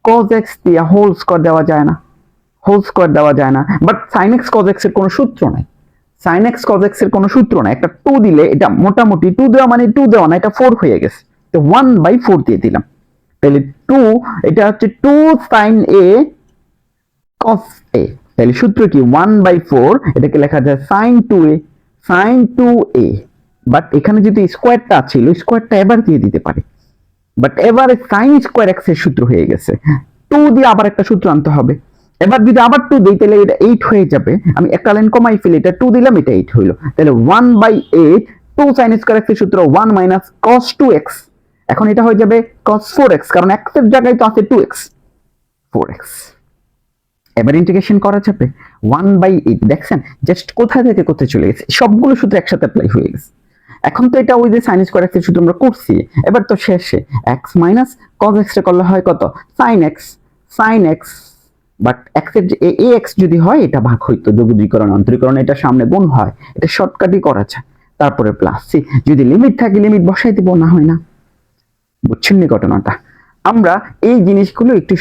cos x দিয়ে হোল স্কয়ার দেওয়া যায় না, but sin x cos x এর কোনো সূত্র নাই, sin x cos x এর কোনো সূত্র নাই। একটা 2 দিলে এটা মোটামুটি 2 দেওয়া মানে 2 দেওয়া না, এটা 4 হয়ে গেছে, তো 1/4 দিয়ে দিলাম। তাহলে 2, এটা হচ্ছে 2 sin a cos a, তাহলে সূত্র কি 1/4, এটাকে লেখা যায় sin 2a। বাট এখানে যদি স্কয়ারটা ছিল, স্কয়ারটা এবার দিয়ে দিতে পারে, বাট এবারে sin স্কয়ার x এর সূত্র হয়ে গেছে, 2 দিয়ে আবার একটা সূত্র আনতে হবে। এবার যদি আবার 2 দেই তাহলে এটা 8 হয়ে যাবে, আমি একটা লাইন কমাই ফেলি, এটা 2 দিলাম, এটা 8 হইলো। তাহলে 1/8 2 sin স্কয়ার x এর সূত্র 1 - cos 2x, এখন এটা হয়ে যাবে cos 4x, কারণ x এর জায়গায় তো আছে 2x, 4x। এবার ইন্টিগ্রেশন করা যাবে 1/8, দেখছেন জাস্ট কোথা থেকে কোথায় চলে গেছে, সবগুলো সূত্র একসাথে অ্যাপ্লাই হয়ে গেছে। এখন তো এটা ওই যে sin স্কয়ার x এর সূত্র আমরা করছি, এবার তো শেষে x - cos x টা করলে হয় কত, sin x, বাট x এর যে ax যদি হয় এটা ভাগ হইতো, যোগজীকরণ অন্তরীকরণ এটা সামনে গুণ হয়, এটা শর্টকাটই করা যায়। তারপরে প্লাস c, যদি লিমিট থাকে লিমিট বসাই দিব, না হয় না। বুঝছেন নি ঘটনাটা? আমরা এই জিনিসগুলো একটু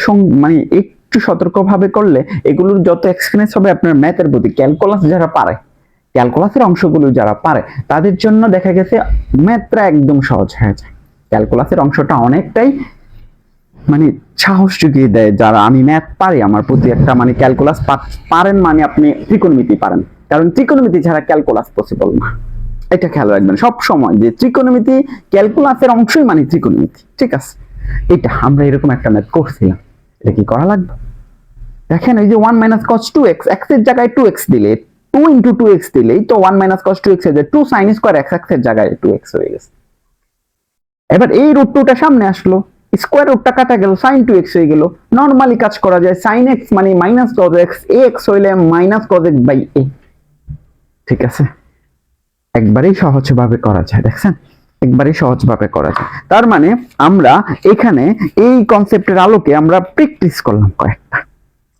মানে একটু সতর্কভাবে করলে এগুলোর যত এক্সপিরিয়েন্স হবে আপনার ম্যাথের প্রতি, ক্যালকুলাস যারা পারে, ক্যালকুলাসের অংশগুলো যারা পারে তাদের জন্য দেখা গেছে ম্যাথটা একদম সহজ হয়ে যায়। ক্যালকুলাসের অংশটা অনেকটাই মানে সাহস জুগিয়ে দেয়, যারা আমি ম্যাথ পারি আমার প্রতি একটা মানে ক্যালকুলাস পারেন মানে আপনি ত্রিকোণমিতি পারেন, কারণ ত্রিকোণমিতি ছাড়া ক্যালকুলাস পসিবল না। এটা খেয়াল রাখবেন সব সময় যে ত্রিকোণমিতি ক্যালকুলাসের অংশই মানে ত্রিকোণমিতি, ঠিক আছে? এটা আমরা এরকম একটা ম্যাথ করছিলাম, এটা কি করা লাগবে? দেখেন এই যে 1 - cos 2x, x এর জায়গায় 2x দিলে 2 × 2x দিলেই তো 1 - cos 2x হয়ে যায়, 2 sin স্কয়ার x, x এর জায়গায় 2x হয়ে গেছে। এবার এই রুট 2টা সামনে আসলো, স্কয়ার রুটটা কাটা গেল, sin 2x হয়ে গেল। নরমালি কাজ করা যায়, sin x মানে -cos x, ax হইলে -cos x/a, ঠিক আছে? একবারেই সহজভাবে করা যায়, দেখছেন একবারেই সহজভাবে করা যায়। তার মানে আমরা এখানে এই কনসেপ্টের আলোকে আমরা প্র্যাকটিস করলাম কয়েকটা।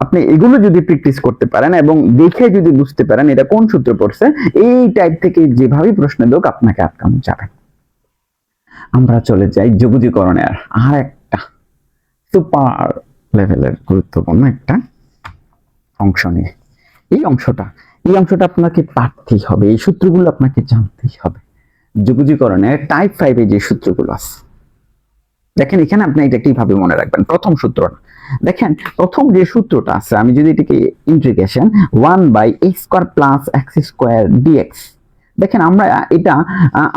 আপনি এগুলো যদি প্র্যাকটিস করতে পারেন এবং দেখে যদি বুঝতে পারেন এটা কোন সূত্র পড়ছে, এই টাইপ থেকে যেভাবে প্রশ্ন দেখ আপনাকে আটকানো যাবে। আমরা চলে যাই যোগজীকরণের আর একটা সুপার লেভেলের গুরুত্বপূর্ণ একটা অংশ নিয়ে। এই অংশটা আপনাকে পারতেই হবে, এই সূত্রগুলো আপনাকে জানতেই হবে। যোগজীকরণের টাইপ 5 এ যে সূত্রগুলো আছে, দেখেন এখানে আপনি এটা কিভাবে মনে রাখবেন। প্রথম সূত্রটা দেখেন, প্রথম যে সূত্রটা আছে, আমি যদি এটাকে ইন্টিগ্রেশন 1/a² + x dx, দেখেন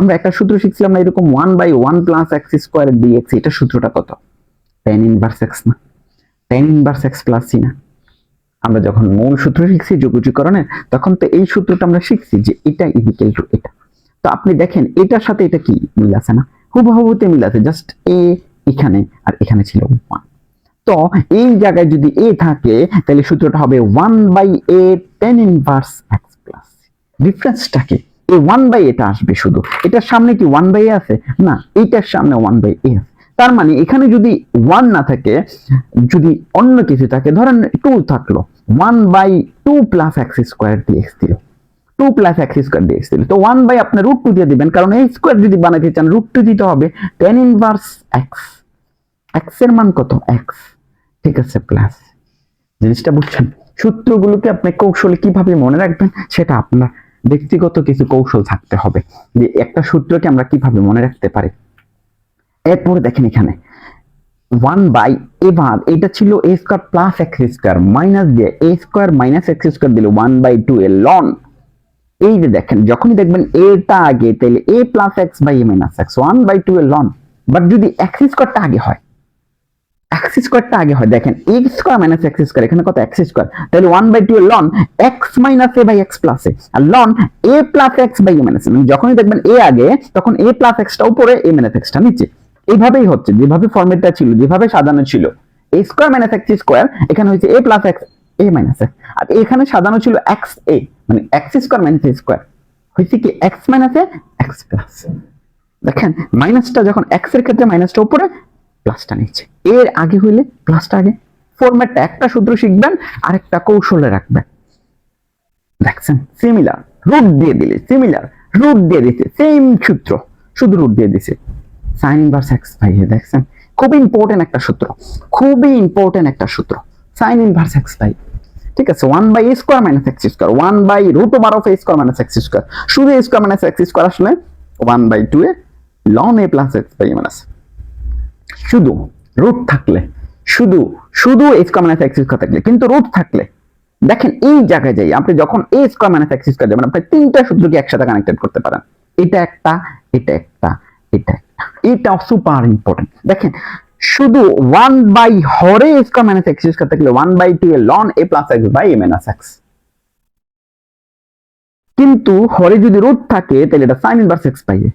আমরা একটা সূত্র শিখছিলাম না এরকম 1/1 + x² dx, এটা সূত্রটা কত? tan ইনভার্স x না, tan ইনভার্স x + c না। আমরা যখন মূল সূত্র শিখছি যোগজীকরণের, তখন তো এই সূত্রটা আমরা শিখছি যে এটা ইকুয়াল টু এটা। তো আপনি দেখেন এটার সাথে এটা কি মিল আছে না, হুবহুতে মিল আছে, জাস্ট a এখানে আর এখানে ছিল 1। তো এই জায়গায় যদি a থাকে তাহলে সূত্রটা হবে 1/a tan inverse x + c। ডিফারেন্সটা কি? এই 1/a টা আসবে, শুধু এটার সামনে কি 1/a আছে? না, এইটার সামনে 1/a আছে। তার মানে এখানে যদি 1 না থাকে, যদি অন্য কিছু থাকে, ধরেন 2 থাকলো, 1/2 + x² dx দিল, 2 + x² dx দিল, তো 1/ আপনি √2 দিয়ে দিবেন, কারণ এই স্কয়ার যদি বানাইতে চান √2 দিতে হবে। tan ইনভার্স x, x এর মান কত? x, ঠিক আছে, প্লাস। জিনিসটা বুঝছেন? সূত্রগুলোকে আপনি কৌশলে কিভাবে মনে রাখবেন সেটা আপনার ব্যক্তিগত কিছু কৌশল থাকতে হবে, যে একটা সূত্রকে আমরা কিভাবে মনে রাখতে পারি। এরপরে দেখেন এখানে 1/a, এবার এটা ছিল a² + x² মাইনাস দিয়ে a² - x² দিলে 1/2 এর লন। এই যে দেখেন যখনই দেখবেন এটা আগে তাহলে a + x/a - x, 1/2 এর লন। বাট যদি x² টা আগে হয়, দেখেন x² - x², এখানে কত? x², তাহলে 1/2 এর লন x - a/x + a, আর লন a + x/a - a। যখনই দেখবেন a আগে তখন a + x টা উপরে, a - x টা নিচে। এইভাবেই হচ্ছে, যেভাবে ফরম্যাটটা ছিল, যেভাবে সাজানো ছিল, a² - x², এখানে হয়েছে a + x a - x, আর এখানে সাজানো ছিল xa, মানে x² - a², হয়েছে কি x - a x +। দেখেন মাইনাসটা যখন x এর ক্ষেত্রে মাইনাসটা উপরে, প্লাসটা নিচে, এর আগে হইলে প্লাসটা আগে, ফরম্যাটটা একটা সূত্র শিখবেন আরেকটা কৌশলে রাখবেন। দেখছেন সিমিলার, রুট দিয়ে দিলে সিমিলার, রুট দিয়ে দিছে সেম সূত্র, শুধু রুট দিয়ে দিছে sin inverse x by a। দেখছেন খুব ইম্পর্টেন্ট একটা সূত্র, খুবই ইম্পর্টেন্ট একটা সূত্র sin ইনভার্স x বাই, ঠিক আছে 1 by a square minus x square, 1 by root over of a square minus x square, শুধু a square minus x square আসলে 1 by 2a ln a plus x by a minus, শুধু রুট থাকলে, শুধু শুধু a square minus x square থাকলে, কিন্তু রুট থাকলে দেখেন এই জায়গায় যাই আপনি যখন a square minus x square যাবেন আপনি তিনটা সূত্রকে একসাথে কানেক্টেড করতে পারেন, এটা একটা, এটা একটা, এটা একটা, এটা সুপার ইম্পর্টেন্ট। দেখেন শুধু 1 বাই হরে a square minus x square থাকলে 1 by 2 ln a plus x by a minus x, কিন্তু হরে যদি রুট থাকে তাহলে এটা sin inverse x by a,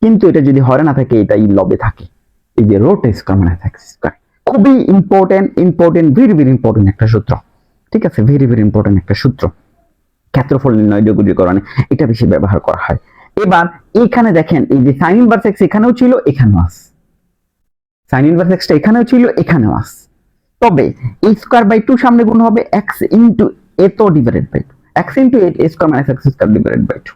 কিন্তু এটা যদি হরে না থাকে এটা এই লবে থাকে, এই যে root a square minus x square. খুবই ইম্পর্টেন্ট, ভেরি ভেরি ইম্পর্টেন্ট একটা সূত্র, ঠিক আছে, ভেরি ভেরি ইম্পর্টেন্ট একটা সূত্র। ক্ষেত্রফল নির্ণয় যোগজীকরণে এটা বেশি ব্যবহার করা হয়। এবার এখানে দেখেন এই যে sin ইনভার্স x এখানেও ছিল এখানেও আছে, sin ইনভার্স x টা এখানেও ছিল এখানেও আছে, তবে a স্কয়ার বাই 2 সামনে গুণ হবে x ইনটু a তো divided by 2, x into a square minus x square divided by 2,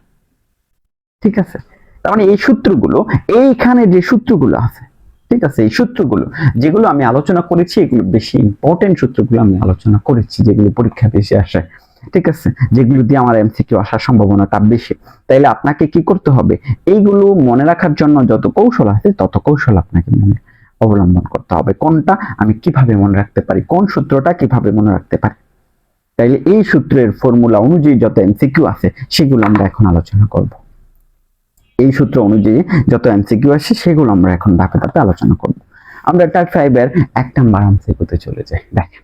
ঠিক আছে। তার মানে এই সূত্রগুলো, এইখানে যে সূত্রগুলো আছে, ঠিক আছে, এই সূত্রগুলো যেগুলো আমি আলোচনা করেছি এগুলো বেশি ইম্পর্টেন্ট সূত্রগুলো আমি আলোচনা করেছি, যেগুলো পরীক্ষা বেশি আসে, ঠিক আছে, যেগুলো দিয়ে আমার এমসিকিউ আসার সম্ভাবনাটা বেশি। তাইলে আপনাকে কি করতে হবে, এইগুলো মনে রাখার জন্য যত কৌশল আছে তত কৌশল আপনাকে মনে অবলম্বন করতে হবে। কোনটা আমি কিভাবে মনে রাখতে পারি, কোন সূত্রটা কিভাবে মনে রাখতে পারি। তাইলে এই সূত্রের ফর্মুলা অনুযায়ী যত এমসিকিউ আছে সেগুলো আমরা এখন আলোচনা করব। এই সূত্র অনুযায়ী যত এমসিকিউ আসে সেগুলো আমরা এখন ধাপে ধাপে আলোচনা করব। আমরা টাইপ 5 এর 1 নাম্বার এমসিকিউতে চলে যাই। দেখেন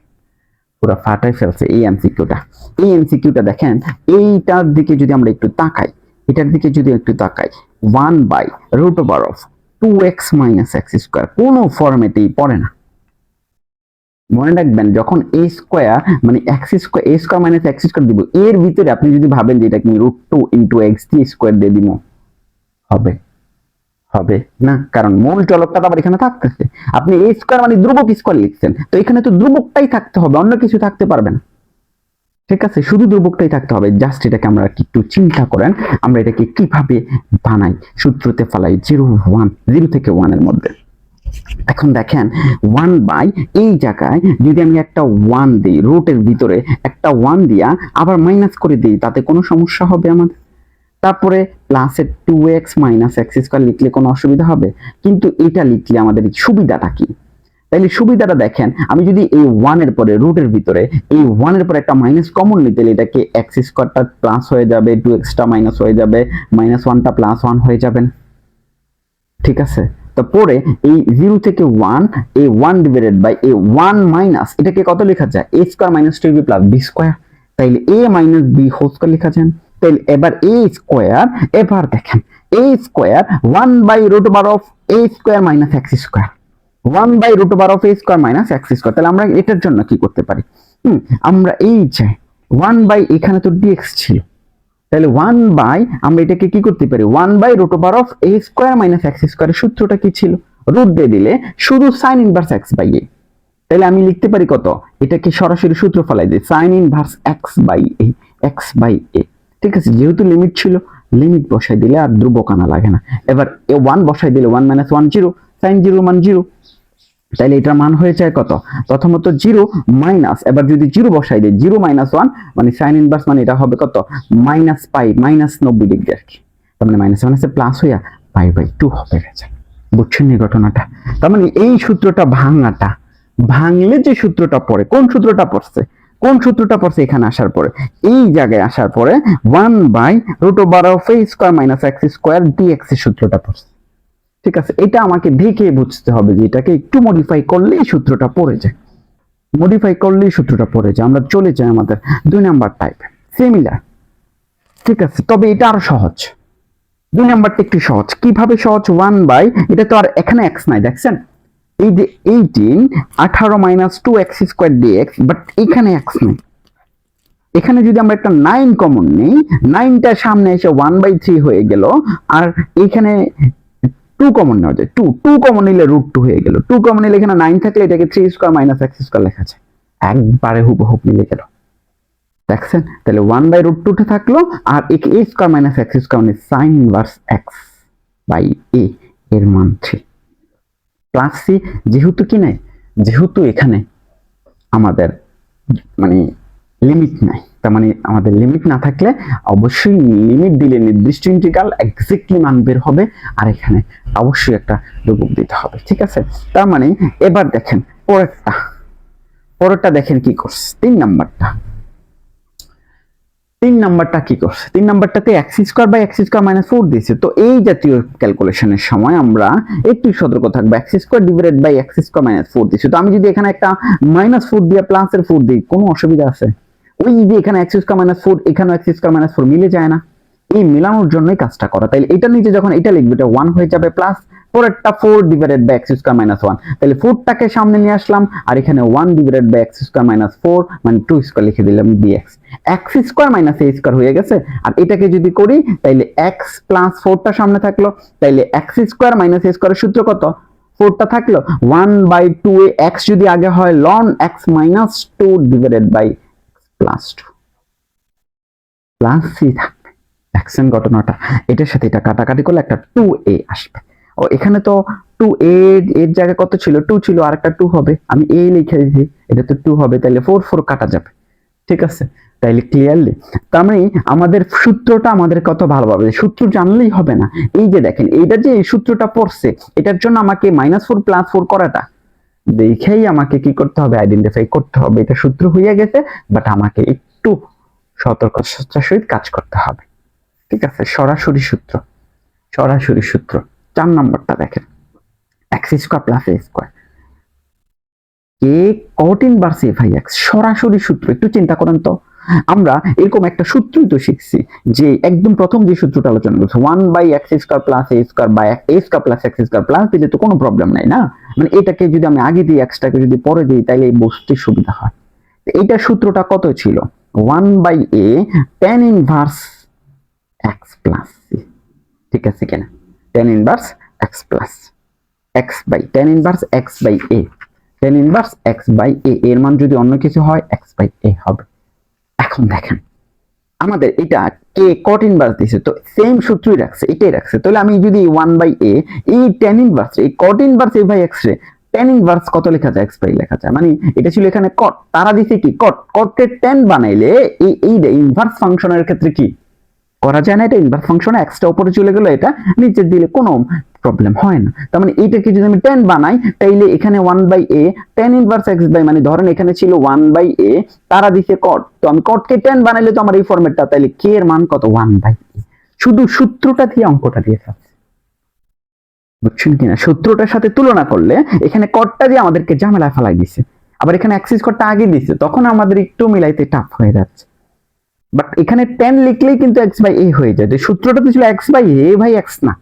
পুরো ফাটাই ফেলছে এই এমসিকিউটা। এই এমসিকিউটা দেখেন, এইটার দিকে যদি আমরা একটু তাকাই, এটার দিকে যদি একটু তাকাই, 1 by root over of 2x minus x square কোনো ফরম্যাটেই পড়ে না। মনে রাখবেন যখন a স্কয়ার মানে x square, a square minus x square দিব, এর ভিতরে আপনি যদি ভাবেন যে এটা কি √2 ইনটু x স্কয়ার দিয়ে দিব, হবে হবে না, কারণ মূল চলকটা তো আবার এখানে থাকতেছে। আপনি a স্কয়ার মানে ধ্রুবক স্কয়ার লিখছেন, তো এখানে তো ধ্রুবকটাই থাকতে হবে, অন্য কিছু থাকতে পারবে না, ঠিক আছে, শুধু ধ্রুবকটাই থাকতে হবে। জাস্ট এটাকে আমরা একটু চিন্তা করেন, আমরা এটাকে কিভাবে বানাই, সূত্রতে ফেলাই 0 থেকে 1 এর মধ্যে। এখন দেখেন 1 বাই এই জায়গায় যদি আমি একটা 1 দিই, রুটের ভিতরে একটা 1 দিয়া আবার মাইনাস করে দিই, তাতে কোনো সমস্যা হবে আমাদের? তারপরে প্লাসের 2x মাইনাস x স্কয়ার লিখলে কোনো অসুবিধা হবে? কিন্তু এটা লিখলে আমাদের সুবিধাটা কি? তাইলে সুবিধাটা দেখেন, আমি যদি এই 1 এর পরে রুটের ভিতরে এই 1 এর পরে একটা মাইনাস কমন নিতে, এটাকে x স্কয়ারটা প্লাস হয়ে যাবে, 2x টা মাইনাস হয়ে যাবে, মাইনাস 1 টা প্লাস 1 হয়ে যাবে, ঠিক আছে। তারপরে এই 0 থেকে 1 এই 1 ডিভাইডেড বাই এই 1 মাইনাস, এটাকে কত লেখা যায়, a square minus 2b plus b square, তাইলে a minus b whole square লেখা যায়। তাহলে এবার a স্কয়ার, এবার দেখেন a square 1 by root over of a square minus x square, 1 by root over of a square minus x square. তাহলে আমরা এটার জন্য কি করতে পারি, আমরা এই যে 1 বাই এখানে তো dx ছিল, তাহলে 1 বাই আমরা এটাকে কি করতে পারি, 1 by root over of a square minus x স্কয়ারের সূত্রটা কি ছিল, রুট দিয়ে দিলে শুধু sin inverse x by a। তাহলে আমি লিখতে পারি কত, এটাকে সরাসরি সূত্র ফেলাই দিই, sin inverse x by a, ঠিক আছে। যেহেতু লিমিট ছিল, লিমিট বসাই দিলে আর ধ্রুবক আনা লাগে না। এবার 1 বসাই দিলে 1 মাইনাস 1 0, sin 0 মান 0, তাহলে এটার মান হয়ে যায় কত, প্রথমত 0 মাইনাস, এবার যদি 0 বসাই দিই 0 মাইনাস 1 মানে sin ইনভার্স মানে এটা হবে কত, মাইনাস পাই, মাইনাস 90 ডিগ্রি আর কি। তার মানে মাইনাস মাইনাসে প্লাস হইয়া পাই বাই 2 হবে গেছে। বুঝছেন এই ঘটনাটা? তার মানে এই সূত্রটা ভাঙাটা, ভাঙলে যে সূত্রটা পড়ে, কোন সূত্রটা পড়ছে, কোন সূত্রটা পড়ছে এখানে আসার পরে, এই জায়গায় আসার পরে 1 by root over of a square minus x square dx এর সূত্রটা পড়ছে, ঠিক আছে। এটা আমাকে দেখে বুঝতে হবে যে এটাকে একটু মডিফাই করলেই সূত্রটা পড়ে যায়, মডিফাই করলেই সূত্রটা পড়ে যায়। আমরা চলে যাই আমাদের 2 নাম্বার টাইপ, সিমিলার, ঠিক আছে। তবে এটা আরো সহজ, 2 নাম্বারটা একটু সহজ। কিভাবে সহজ, 1 বাই, এটা তো আর এখানে x নাই, দেখছেন এই যে 18 minus 2x square dx, but এখানে x নাই। এখানে যদি আমরা একটা 9 কমন নেই, 9টা সামনে এসে 1/3 হয়ে গেল, আর এখানে 2 কমন নেওয়া যায়, 2 কমন নিলে √2 হয়ে গেল, 2 কমন নিলে এখানে 9 থাকলে এটাকে 3 স্কয়ার মাইনাস x স্কয়ার লেখা যায়। একবারে হুবহুব মিলে গেল, দেখছেন? তাহলে 1/√2 থাকলো, আর a square minus x square মানে sine inverse x by a এর মান 3 প্লাস c। যেহেতু কি নাই, যেহেতু এখানে আমাদের মানে লিমিট নাই, তার মানে আমাদের লিমিট না থাকলে অবশ্যই লিমিট দিলে নির্দিষ্ট ইন্টিগ্রাল এক্স্যাক্টলি মান বের হবে, আর এখানে অবশ্যই একটা ধ্রুবক দিতে হবে, ঠিক আছে? তার মানে এবার দেখেন পরেরটা দেখেন কি করছে। 3 নাম্বারটা কি করছে? 3 নাম্বারটাতে x² বাই x² মাইনাস 4 দিয়েছে। তো এই জাতীয় ক্যালকুলেশনের সময় আমরা একটু সতর্ক থাকবো। x² divided by x² minus 4 দিয়েছে, তো আমি যদি এখানে একটা -4 দিয়ে প্লাসের 4 দিই, কোনো অসুবিধা আছে? ওই যে এখানে x² মাইনাস 4, এখানেও x² মাইনাস 4 মিলে যায় না? এই মেলানোর জন্যই কাজটা করা। তাইলে এটা নিচে যখন এটা লিখবে, এটা 1 হয়ে যাবে, প্লাস পরেরটা 4 ডিভাইডেড বাই x² মাইনাস 1, তাহলে 4টাকে সামনে নিয়ে আসলাম, আর এখানে 1 ডিভাইডেড বাই x² মাইনাস 4 মানে 2² লিখে দিলাম dx। x² মাইনাস a² হয়ে গেছে। আর এটাকে যদি করি তাইলে x প্লাস 4টা সামনে থাকলো, তাইলে x² মাইনাস a² এর সূত্র কত? 4টা থাকলো 1/2 এ x যদি আগে হয় ln x minus 2 divided by x plus 2 plus c থাকবে। দেখছেন ঘটনাটা? এটার সাথে এটা কাটাকাটি করলে একটা 2a আসবে। ও এখানে তো 2a এর জায়গায় কত ছিল? 2 ছিল, আর একটা 2 হবে, আমি a লিখে দিয়েছি, এটা তো 2 হবে, তাহলে 4 কাটা যাবে, ঠিক আছে? তাইলে ক্লিয়ারলি তার মানে আমাদের সূত্রটা আমাদের কত ভালোভাবে, সূত্র জানলেই হবে না। এই যে দেখেন, এইটা যে এই সূত্রটা পড়ছে, এটার জন্য আমাকে -4 + 4 করাটা দেখেই আমাকে কি করতে হবে? আইডেন্টিফাই করতে হবে এটা সূত্র হয়ে গেছে, বাট আমাকে একটু সতর্কতার সহিত কাজ করতে হবে, ঠিক আছে? সরাসরি সূত্র 4 নম্বরটা দেখেন, x² + a², কে cot inverse a by x, সরাসরি সূত্র। একটু চিন্তা করেন তো, আমরা এরকম একটা সূত্রই তো শিখছি, যে একদম প্রথম যে সূত্রটা আলোচনা করছি, 1/x² + a² by a² + x² plus দিলে তো কোনো প্রবলেম নাই না? মানে এটাকে যদি আমি আগে দিই, xটাকে যদি পরে দিই, তাইলে বুঝতে সুবিধা হয়। এইটার সূত্রটা কত ছিল? 1/a tan inverse x plus c, ঠিক আছে কিনা? tan inverse x plus x by tan inverse x by a, tan inverse x by a এর মান যদি অন্য কিছু হয় x বাই a হবে। এখন দেখেন আমাদের এটা কে cot ইনভার্স দিয়েছে, তো সেম সূত্রই রাখছে, এটাই রাখছে। তাহলে আমি যদি 1/a এই tan ইনভার্স, এই cot inverse a by x রে tan ইনভার্স কত লেখা যায়? x বাই লেখা যায়। মানে এটা ছিল এখানে cot, তারা দিছে কি cot কে tan বানাইলে এই ইনভার্স ফাংশনের ক্ষেত্রে কি করা যায় না? এটা ইনভার্স ফাংশনে এক্সটা উপরে চলে গেল, এটা নিচে দিলে কোনো প্রবলেম হয় না। তার মানে এইটাকে যদি আমি tan বানাই, তাইলে এখানে 1/a tan inverse x by, মানে ধরেন এখানে ছিল 1/a, তারা দিছে cot, তো আমি cot কে tan বানাইলে তো আমার এই ফরম্যাটটা, তাইলে k এর মান কত? 1/a। শুধু সূত্রটা দিয়ে অঙ্কটা দিয়ে ফেলছে, বুঝছেন কিনা? সূত্রটার সাথে তুলনা করলে এখানে cotটা দিয়ে আমাদেরকে ঝামেলা ফেলাই দিছে, আবার এখানে x² টা আগে দিছে, তখন আমাদের একটু মিলাইতে টাফ হয়ে যাচ্ছে। বাট এখানে tan লিখলেই কিন্তু x বাই a হয়ে যায়, সূত্রটা তো ছিল x by a by x না,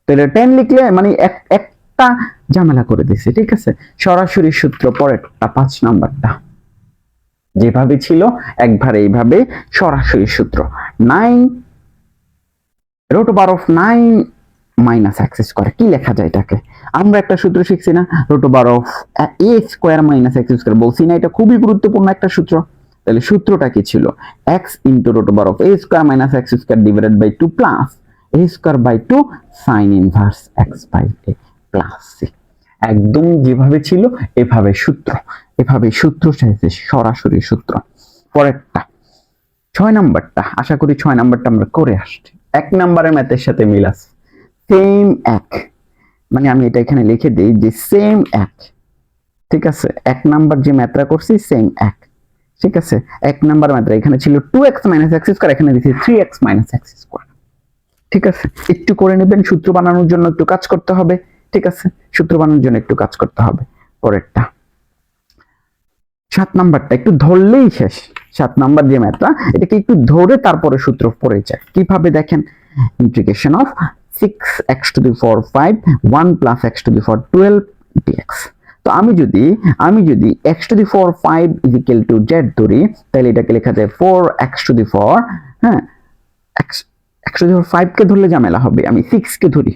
তাহলে tan লিখলে মানে একটা ঝামেলা করে দিছে, ঠিক আছে? সরাসরি সূত্র পরেরটা 5 নাম্বারটা যেভাবে ছিল একবারে এইভাবে সরাসরি সূত্র, 9√9 মাইনাস x²। কি লেখা যায় এটাকে? আমরা একটা সূত্র শিখছি না, √a² মাইনাস x², বলছি না? এটা খুবই গুরুত্বপূর্ণ একটা সূত্র। তাহলে সূত্রটা কি ছিল? x into √a² minus x² divided by 2 plus a²/2 sine inverse x by a plus c। একদম যেভাবে ছিল এভাবে সূত্র চাইছে, সরাসরি সূত্র। পরেরটা 6 নাম্বারটা, আশা করি 6 নাম্বারটা আমরা করে আসছি। 1 নাম্বারের ম্যাথের সাথে মিল আছে, সেম এক, মানে আমি এটা এখানে লিখে দিই যে সেম এক, ঠিক আছে? 1 নাম্বার যে ম্যাথটা করছি সেম এক, ঠিক আছে? 1 নাম্বার ম্যাথটা এখানে ছিল 2x মাইনাস x², এখানে দিয়েছি 3x মাইনাস x², ঠিক আছে? একটু করে নেবেন, সূত্র বানানোর জন্য একটু কাজ করতে হবে, ঠিক আছে? সূত্র বানানোর জন্য একটু কাজ করতে হবে। পরেরটা 7 নাম্বারটা একটু ধরলেই শেষ। 7 নাম্বার যে ম্যাথটা, এটাকে একটু ধরে তারপরে সূত্র পড়ে যায়। কিভাবে দেখেন? Integration of 6x⁴ 1 plus x⁴12 dx। তো আমি যদি x⁴ z ধরি, তাহলে এটাকে লেখা যায় 4x⁴, হ্যাঁ, x⁴ কে ধরলে ঝামেলা হবে, আমি 6 কে ধরি,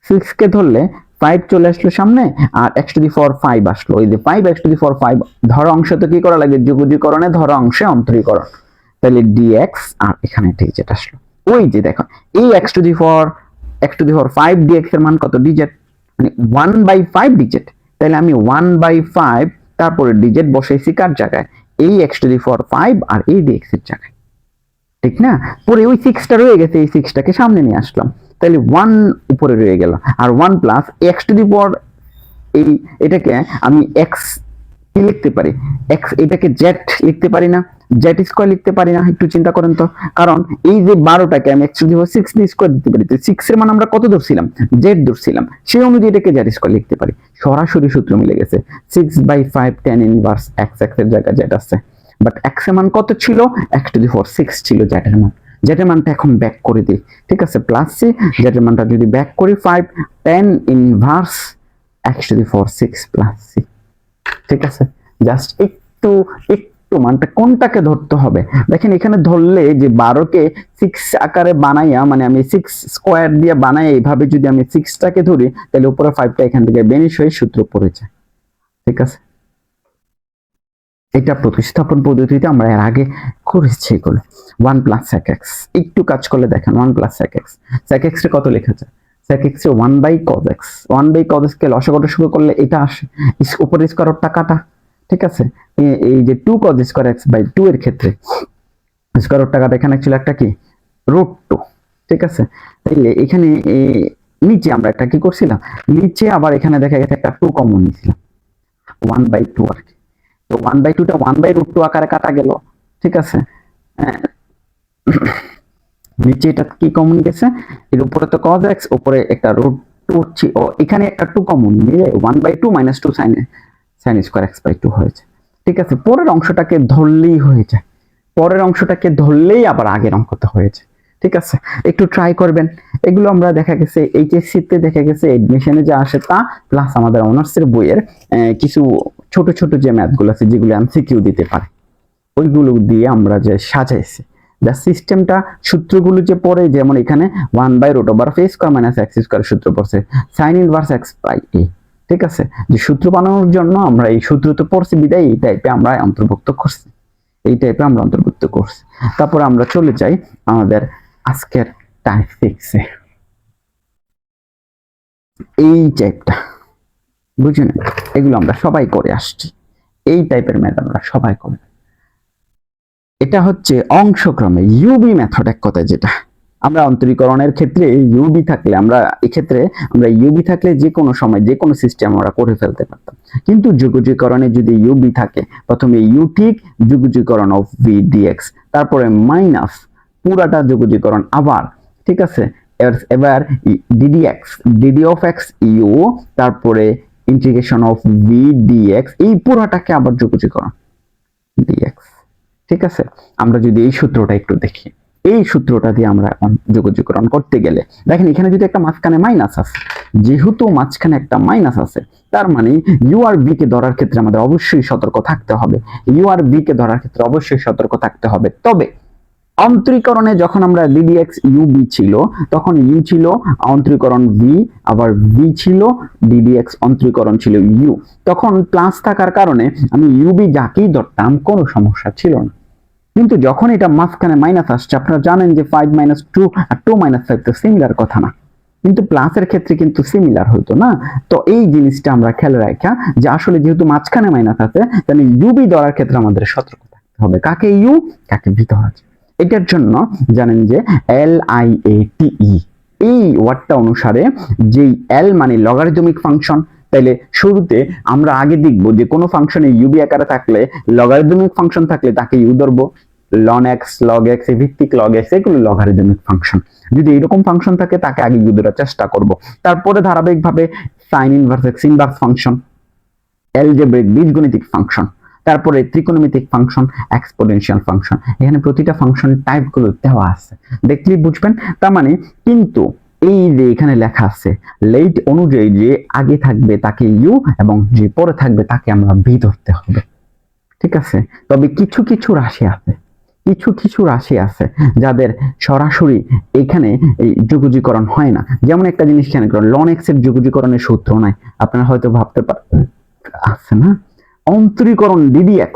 6 কে ধরলে 5 চলে আসলো সামনে আর x⁴ 5 আসলো। এই যে 5x⁴ ধরা অংশ তো কি করা লাগে, যোগজীকরণে ধরা অংশে অন্তরীকরণ, তাহলে dx আর এখানে dz আসলো। ওই যে দেখো এই x⁴ dx এর মান কত, dz, মানে 1/5 dz। তাহলে আমি 1/5 তারপরে dz বসাইছি কার জায়গায়, এই x⁴ আর এই dx এর জায়গায়, ঠিক না? পরে ওই 6টা রয়ে গেছে, এই 6টাকে সামনে নিয়ে আসলাম, তাহলে 1 উপরে রয়ে গেল আর 1 প্লাস x⁴, এই এটাকে আমি x কি লিখতে পারি, x, এটাকে z লিখতে পারি না, z² লিখতে পারি না? একটু চিন্তা করেন তো, কারণ এই যে 12টাকে আমি x⁴ দিয়ে স্কয়ার দিতে পারি, তো 6 এর মান আমরা কত ধরছিলাম, z ধরছিলাম, সেই অনুযায়ী এটাকে z² লিখতে পারি। সরাসরি সূত্র মিলে গেছে, 6/5 tan ইনভার্স x, x এর জায়গায় z আছে, বাট x এর মান কত ছিল, x⁴ 6 ছিল z এর মান। z এর মানটা এখন ব্যাক করে দিই, ঠিক আছে, প্লাস c, z এর মানটা যদি ব্যাক করি 5 tan inverse x⁴ 6 plus c, ঠিক আছে। জাস্ট একটু মানটা কোনটাকে ধরতে হবে দেখেন, এখানে ধরলে যে 12কে 6 আকারে বানাইয়া, মানে আমি 6 স্কয়ার দিয়ে বানাই, এইভাবে যদি আমি 6টাকে ধরি তাহলে উপরে 5টা এখান থেকে বেনিশ হয়ে সূত্র পড়ে যায়, ঠিক আছে। এটা প্রতিস্থাপন পদ্ধতিতে আমরা এর আগে করেছি এগুলো। 1 প্লাস sec x, একটু কাজ করলে দেখেন 1 plus sec x, sec x এর কত লেখা যায়, sec x এ 1/cos x, 1/cos x কে লসাগু শুরু করলে এটা আসে, উপরে স্কয়ার কাটা, ঠিক আছে। এই যে 2cos² x/2 এর ক্ষেত্রে স্কয়ার টাকাটা এখানে ছিল একটা কি √2, ঠিক আছে। তাইলে এখানে নিচে আমরা একটা কি করছিলাম, নিচে আবার এখানে দেখা গেছে একটা 2 কমন নিয়েছিলাম, 1/2 আর কি। তো 1/2টা 1/√2 আকারে কাটা গেল, ঠিক আছে। নিচে এটা কি কমন গেছে, এর উপরে তো cos x, উপরে একটা √2 ছিল, এখানে একটা 2 কমন নিয়ে 1/2 - 2 sin² x/2 হয়েছে, ঠিক আছে। পরের অংশটাকে ধরলেই হয়ে যায়, পরের অংশটাকে ধরলেই আবার আগের অঙ্কটা হয়েছে, ঠিক আছে। একটু ট্রাই করবেন, এগুলো আমরা দেখা গেছে এইচএসসি তে দেখা গেছে এডমিশনে যা আসে তা, প্লাস আমাদের অনার্সের বইয়ের কিছু ছোট ছোট যে ম্যাথগুলো আছে যেগুলো এমসিকিউ দিতে পারে, ওইগুলো দিয়ে আমরা যে সাজাইছি যা সিস্টেমটা, সূত্রগুলো যে পড়ে, যেমন এখানে 1/√a² - x² সূত্র পড়ছে, sin ইনভার্স x/a, ঠিক আছে। যে সূত্র বানানোর জন্য আমরা এই সূত্র তো পড়ছি বিদায় এই টাইপে আমরা অন্তর্ভুক্ত করছি, এই টাইপে আমরা অন্তর্ভুক্ত করছি। তারপর আমরা চলে যাই আমাদের আজকের টাইপ 6 এ, এই টাইপটা বুঝুন, এগুলো আমরা সবাই করে আসছি, এই টাইপের ম্যাথ আমরা সবাই করে। এটা হচ্ছে অংশক্রমে ইউবি মেথড, এক কথায় যেটা আমরা অন্তরীকরণের ক্ষেত্রে ইউবি থাকলে, আমরা এক্ষেত্রে আমরা ইউবি থাকলে যে কোনো সময় যে কোনো সিস্টেম আমরা করে ফেলতে পারতাম, কিন্তু যোগজীকরণে যদি ইউবি থাকে, প্রথমে ইউ ঠিক যোগজীকরণ অফ ভি ডিএক্স, তারপরে মাইনাস পুরাটা যোগজীকরণ আবার, ঠিক আছে। এবার ddx, dd of x u, তারপরে ইন্টিগ্রেশন অফ ভি ডিএক্স, এই পুরাটাকে আবার যোগজীকরণ ডিএক্স, ঠিক আছে। আমরা যদি এই সূত্রটা একটু দেখি, এই সূত্রটা দিয়ে আমরা যোগজীকরণ করতে গেলে দেখেন এখানে যদি একটা মাঝখানে মাইনাস আছে, যেহেতু মাঝখানে একটা মাইনাস আছে, তার মানে ইউ আর বি কে ধরার ক্ষেত্রে আমাদের অবশ্যই সতর্ক থাকতে হবে, ইউ আর বি কে ধরার ক্ষেত্রে অবশ্যই সতর্ক থাকতে হবে। তবে অন্তরীকরণে যখন আমরা ডিডিএক্স ইউ বি ছিল, তখন ইউ ছিল অন্তরীকরণ ভি, আবার ভি ছিল ডিডিএক্স অন্তরীকরণ ছিল ইউ, তখন প্লাস থাকার কারণে আমি ইউবি যাকেই ধরতাম কোনো সমস্যা ছিল না। কিন্তু যখন এটা মাঝখানে মাইনাস আসছে, আপনারা জানেন যে 5 - 2 আর 2 - 5 তো সিমিলার কথা না, কিন্তু প্লাসের ক্ষেত্রে কিন্তু সিমিলার হইতো না। তো এই জিনিসটা আমরা খেয়াল রাখা যে আসলে যেহেতু মাঝখানে মাইনাস আছে, তাহলে ইউবি ধরার ক্ষেত্রে আমাদের সতর্ক থাকতে হবে, কাকে ইউ কাকে বি ধরা যায়। এটার জন্য জানেন যে LIATE এই ওয়ার্ডটা অনুসারে, যেই L মানে লগারিদমিক ফাংশন, তাইলে শুরুতে আমরা আগে দেখব যে কোনো ফাংশনে ইউবি আকারে থাকলে, লগারিদমিক ফাংশন থাকলে তাকে ইউ ধরবো, ln x, log x, ভিত্তিক log x, এগুলো লগারিদমিক ফাংশন। যদি এরকম ফাংশন থাকে তাকে আগে ইউ ধরার চেষ্টা করব। তারপরে ধারাবাহিকভাবে sin inverse x inverse function, algebraic বীজগণিতিক ফাংশন, তারপরে ত্রিকোণমিতিক ফাংশন, এক্সপোনেনশিয়াল ফাংশন, এখানে প্রতিটা ফাংশন টাইপগুলো দেওয়া আছে, দেখলেই বুঝবেন। তার মানে কিন্তু এই যে এখানে লেখা আছে লেট অনুযায়ী যে আগে থাকবে তাকে ইউ এবং যে পরে থাকবে তাকে আমরা বি ধরতে হবে, ঠিক আছে। তবে কিছু কিছু রাশি আছে, কিছু কিছু রাশি আছে যাদের সরাসরি এখানে এই যোগজীকরণ হয় না। যেমন একটা জিনিস খেয়াল করুন, ln x এর যোগজীকরণের সূত্র নাই। আপনারা হয়তো ভাবতে পারেন আছে না, অন্তরীকরণ ddx।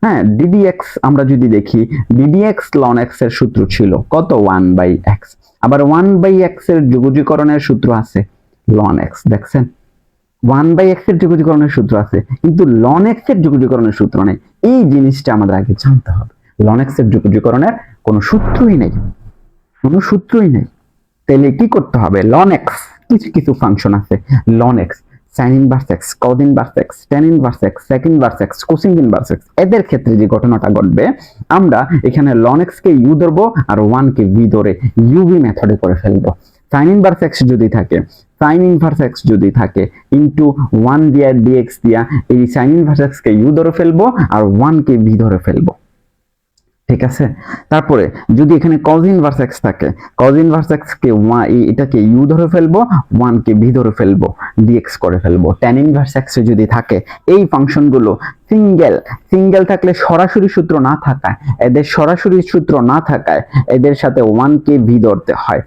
হ্যাঁ, ddx আমরা যদি দেখি, ddx ln x এর সূত্র ছিল কত, 1/x। আবার 1/x এর যোগজীকরণের সূত্র আছে ln x। দেখছেন, 1/x এর যোগজীকরণের সূত্র আছে, কিন্তু ln x এর যোগজীকরণের সূত্র নেই। এই জিনিসটা আমাদের আগে জানতে হবে। ln x এর যোগজীকরণের কোনো সূত্রই নেই, কোনো সূত্রই নেই। তাহলে কি করতে হবে, ln x কিছু কিছু ফাংশন আছে, ln x, sin inverse x, cos inverse x, tan inverse x, sec inverse x, cosine inverse x, এদের ক্ষেত্রে যে ঘটনাটা ঘটবে, আমরা এখানে ln x কে u ধরবো আর 1 কে v ধরে uv মেথডে করে ফেলবো। sin inverse x যদি থাকে, sin inverse x যদি থাকে ইনটু 1 দিয়া dx দিয়া এই sin inverse x কে u ধরে ফেলবো আর 1 কে v ধরে ফেলবো। ঠিক আছে, তারপরে যদি এখানে cos inverse x থাকে, cos inverse x কে এটাকে u ধরে ফেলবো, 1 কে v ধরে ফেলবো, dx করে ফেলবো। tan inverse x যদি থাকে, এই ফাংশনগুলো সিঙ্গেল থাকলে সরাসরি সূত্র না থাকায়, এদের সরাসরি সূত্র না থাকায় এদের সাথে 1 কে v ধরতে হয়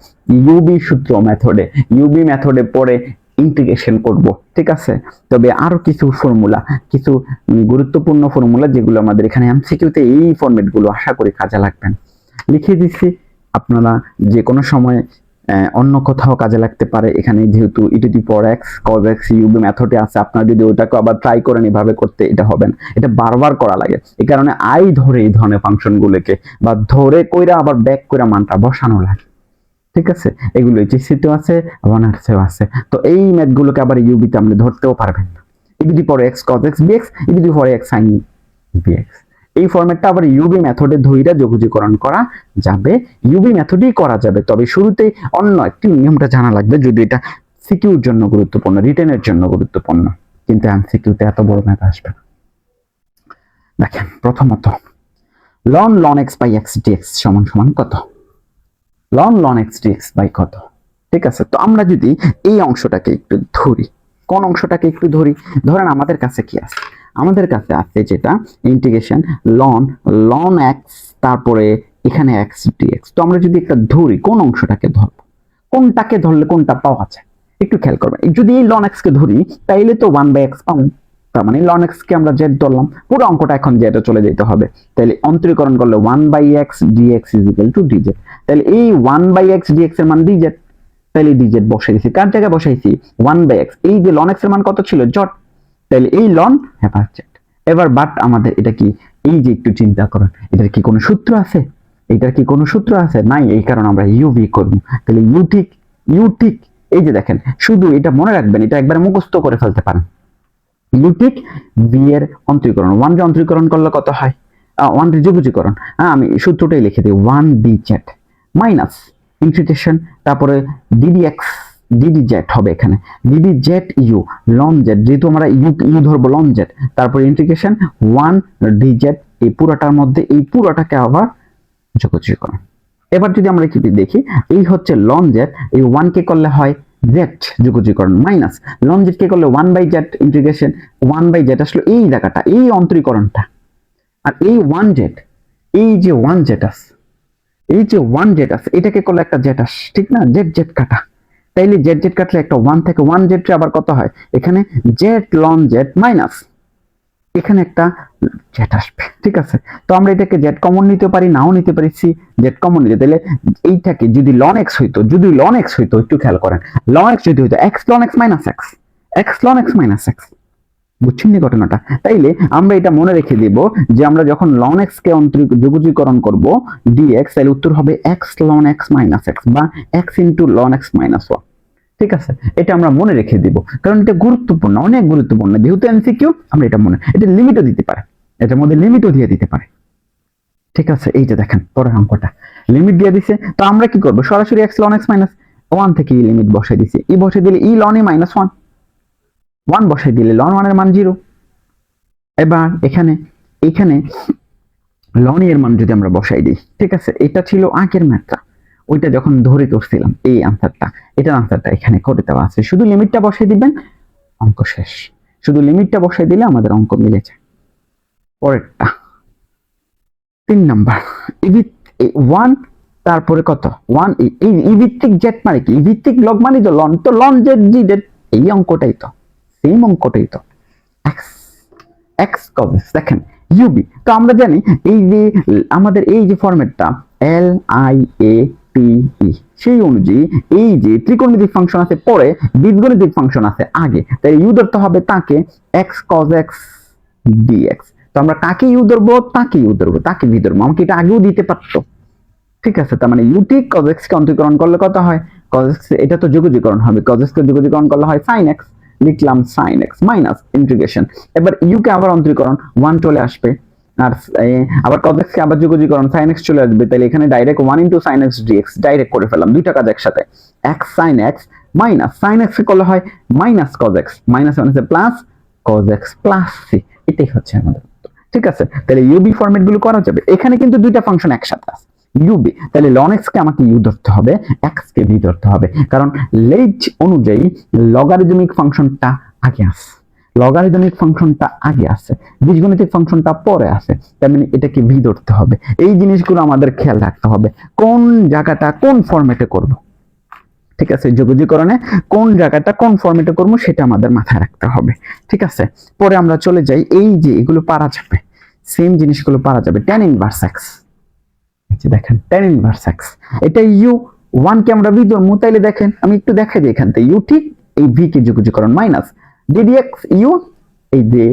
uv সূত্র মেথডে, uv মেথডে পরে ইন্টিগ্রেশন করব। ঠিক আছে, তবে আরো কিছু ফর্মুলা, কিছু গুরুত্বপূর্ণ ফর্মুলা যেগুলো আমাদের এখানে এমসিকিউতে এই ফরম্যাট গুলো আশা করি কাজে লাগবেন, লিখে দিচ্ছি। আপনারা যে কোনো সময় অন্য কোথাও কাজে লাগতে পারে। এখানে যেহেতু e⁴x cos x uv মেথডে আছে, আপনারা যদি ওটাকে আবার ট্রাই করেন এভাবে করতে, এটা হবে না, এটা বারবার করা লাগে। এই কারণে আই ধরে এই ধরনের ফাংশন গুলোকে বা ধরে কইরা আবার ব্যাক কইরা মানটা বসানো লাগে। ঠিক আছে, এগুলো এইচএসসিতেও আছে, অনার্সেও আছে। তো এই ম্যাথগুলোকে আবার ইউবিতে আপনি ধরতেও পারবেন না। e⁴x cos x bx, e⁴x sin bx, এই ফরম্যাটটা আবার ইউবি মেথডে ধইরা যোগজীকরণ করা যাবে, ইউবি মেথডেই করা যাবে। তবে শুরুতেই অন্য একটি নিয়মটা জানা লাগবে, যদি এটা সিকিউর জন্য গুরুত্বপূর্ণ, রিটেনের জন্য গুরুত্বপূর্ণ, কিন্তু এমসিকিউতে এত বড় ম্যাথ আসবে না। দেখেন, প্রথমত ln x by x dx সমান সমান কত, ln x dx বাই কত। ঠিক আছে, তো আমরা যদি এই অংশটাকে একটু ধরি, কোন অংশটাকে একটু ধরি, ধরেন আমাদের কাছে কি আছে, আমাদের কাছে আছে যেটা ইন্টিগ্রেশন ln x, তারপরে এখানে x dx। তো আমরা যদি একটা ধরি, কোন অংশটাকে ধরবো, কোনটাকে ধরলে কোনটা পাওয়া যায় একটু খেয়াল করবেন। যদি এই ln x কে ধরি তাইলে তো 1/x পাবো, তার মানে ln x কে আমরা z ধরলাম, পুরো অঙ্কটা এখন z এ চলে যেতে হবে। তাহলে অন্তরীকরণ করলে 1/x dx dz। তাহলে এই 1/x dx এর মান dz, তাহলে dz বসাই দিছি, কার জায়গায় বসাইছি, 1/x। এই যে ln x এর মান কত ছিল, জ, তাহলে এই ln এবার z। এবার বাট আমাদের এটা কি, এই যে একটু চিন্তা করুন, এটার কি কোনো সূত্র আছে, এটার কি কোনো সূত্র আছে, নাই। এই কারণে আমরা uv করব। তাহলে u ঠিক, এই যে দেখেন, শুধু এটা মনে রাখবেন, এটা একবার মুখস্থ করে ফেলতে পারেন। u ঠিক v এর অন্তরীকরণ, 1 কে অন্তরীকরণ করলে কত হয়, 1 এর যোগজীকরণ, আমি সূত্রটাই লিখে দিই, 1dz মাইনাস ইন্টিগ্রেশন, তারপরে ddx ddz হবে এখানে, ddz u ln z, যেহেতু আমরা u ধরবো ln z, তারপরে ইন্টিগ্রেশন 1dz, এই পুরোটার মধ্যে এই পুরোটাকে আবার যোগজীকরণ। এবার যদি আমরা কি দেখি, এই হচ্ছে ln z, এই 1 কে করলে হয় z যোগজীকরণ, মাইনাস ln z কে করলে 1/z ইন্টিগ্রেশন, 1/z আসলে এই জায়গাটা, এই অন্তরীকরণটা, আর এই 1z, এই যে 1z আছে, এই যে 1z আছে, এটাকে করলে একটা z আসে, ঠিক না, z কাটা, তাইলে z কাটলে একটা 1 থেকে 1z আবার কত হয়, এখানে z ln z মাইনাস এখানে একটা z আসবে। ঠিক আছে, তো আমরা এটাকে z কমন নিতে পারি, নাও নিতে পারি, c z কমন নিতে, তাহলে এইটাকে যদি ln x হইতো, একটু খেয়াল করেন, ln x যদি হইতো x ln x minus x ln x minus x, বুঝছেন নি ঘটনাটা। তাইলে আমরা এটা মনে রেখে দিব যে আমরা যখন ln x কে যোগজীকরণ করব dx, তাহলে উত্তর হবে x ln x minus x বা x ln x মাইনাস 1। ঠিক আছে, এটা আমরা মনে রেখে দিব, কারণ এটা গুরুত্বপূর্ণ, অনেক গুরুত্বপূর্ণ, যেহেতু এমসিকিউ আমরা এটা মনে, এটা লিমিটও দিতে পারে, এটার মধ্যে লিমিটও দিয়ে দিতে পারে। ঠিক আছে, এই যে দেখেন পরের অঙ্কটা লিমিট দিয়ে দিছে, তো আমরা কি করব, সরাসরি x ln x মাইনাস 1 থেকে এই লিমিট বসাই দিছি, ই বসাই দিলে ই ln e মাইনাস 1 বসাই দিলে ln 1 এর মান 0। এবার এখানে ln এর মান যদি আমরা বসাই দিই, ঠিক আছে, এটা ছিল আগের ম্যাথটা, ওইটা যখন ধরে করছিলাম এই আনসারটা, এটার আনসারটা এখানে করে দেওয়া আছে, শুধু লিমিটটা বসাই দিবেন, অঙ্ক শেষ। শুধু লিমিটটা বসাই দিলে আমাদের অঙ্ক মিলে যায়। পরেরটা 3 নাম্বার ওয়ান, তারপরে কত ওয়ান, ই ভিত্তিক জেড মানে কি, ই ভিত্তিক লগ মানে তো লন জেড জি জেড, এই অঙ্কটাই তো, সেম অঙ্কটাই তো, এক্স এক্স কজ দেখেন ইউবি। তো আমরা জানি এই যে আমাদের এই যে ফরম্যাটটা L I A P E, সেই অনুযায়ী এই যে ত্রিকোণমিতিক ফাংশন আছে পরে, বীজগণিতিক ফাংশন আছে আগে, তাই ইউ ধরতে হবে তাকে এক্স কজ এক্স ডিএক্স। তো আমরা কাকে ইউ ধরবো, তাকে ইউ ধরবো, তাকে ভি ধরবো, আমাকে এটা আগেও দিতে পারতো। ঠিক আছে, তার মানে ইউ ঠিক কজ এক্স কে অন্তরীকরণ করলে কত হয়, কজ এক্স, এটা তো যোগজীকরণ হবে, কজ এক্স কে যোগজীকরণ করলে হয় সাইন এক্স, লিখলাম সাইন এক্স মাইনাস ইন্টিগ্রেশন, এবার ইউ কে আবার অন্তরীকরণ 1 চলে আসবে, আর আবার cos x কে আবার যোগজীকরণ sin x চলে আসবে, তাহলে এখানে direct 1 * sin x dx direct করে ফেললাম, দুইটা কাজ একসাথে, x sin x minus sin x কে করলে হয় মাইনাস cos x, মাইনাস মানে plus cos x plus c, এটাই হচ্ছে আমাদের উত্তর। ঠিক আছে, তাহলে ইউবি ফরম্যাট গুলো করা যাবে। এখানে কিন্তু দুইটা ফাংশন একসাথে আছে ইউবি, তাহলে ln x কে আমাকে ইউ ধরতে হবে, x কে ভি ধরতে হবে, কারণ লেজ অনুযায়ী লগারিদমিক ফাংশনটা আগে আছে, লগারিদমিক ফাংশনটা আগে আছে, বীজগণিতিক ফাংশনটা পরে আছে, তার মানে এটাকে ভি ধরতে হবে। এই জিনিসগুলো আমাদের খেয়াল রাখতে হবে, কোন জায়গাটা কোন ফরম্যাটে করব। ঠিক আছে, যোগজীকরণে কোন জায়গাটা কোন ফরম্যাটে করব সেটা আমাদের মাথায় রাখতে হবে। ঠিক আছে, পরে আমরা চলে যাই, এই যে এগুলো পারা যাবে, সেম জিনিসগুলো পারা যাবে, tan ইনভার্স x, দেখেন tan ইনভার্স x, এটা ইউ 1 কে আমরা ভি ধরবো, তাইলে দেখেন আমি একটু দেখাই দিই, এখান থেকে ইউ ঠিক এই ভি কে যোগজীকরণ মাইনাস ddx ইউ এই যে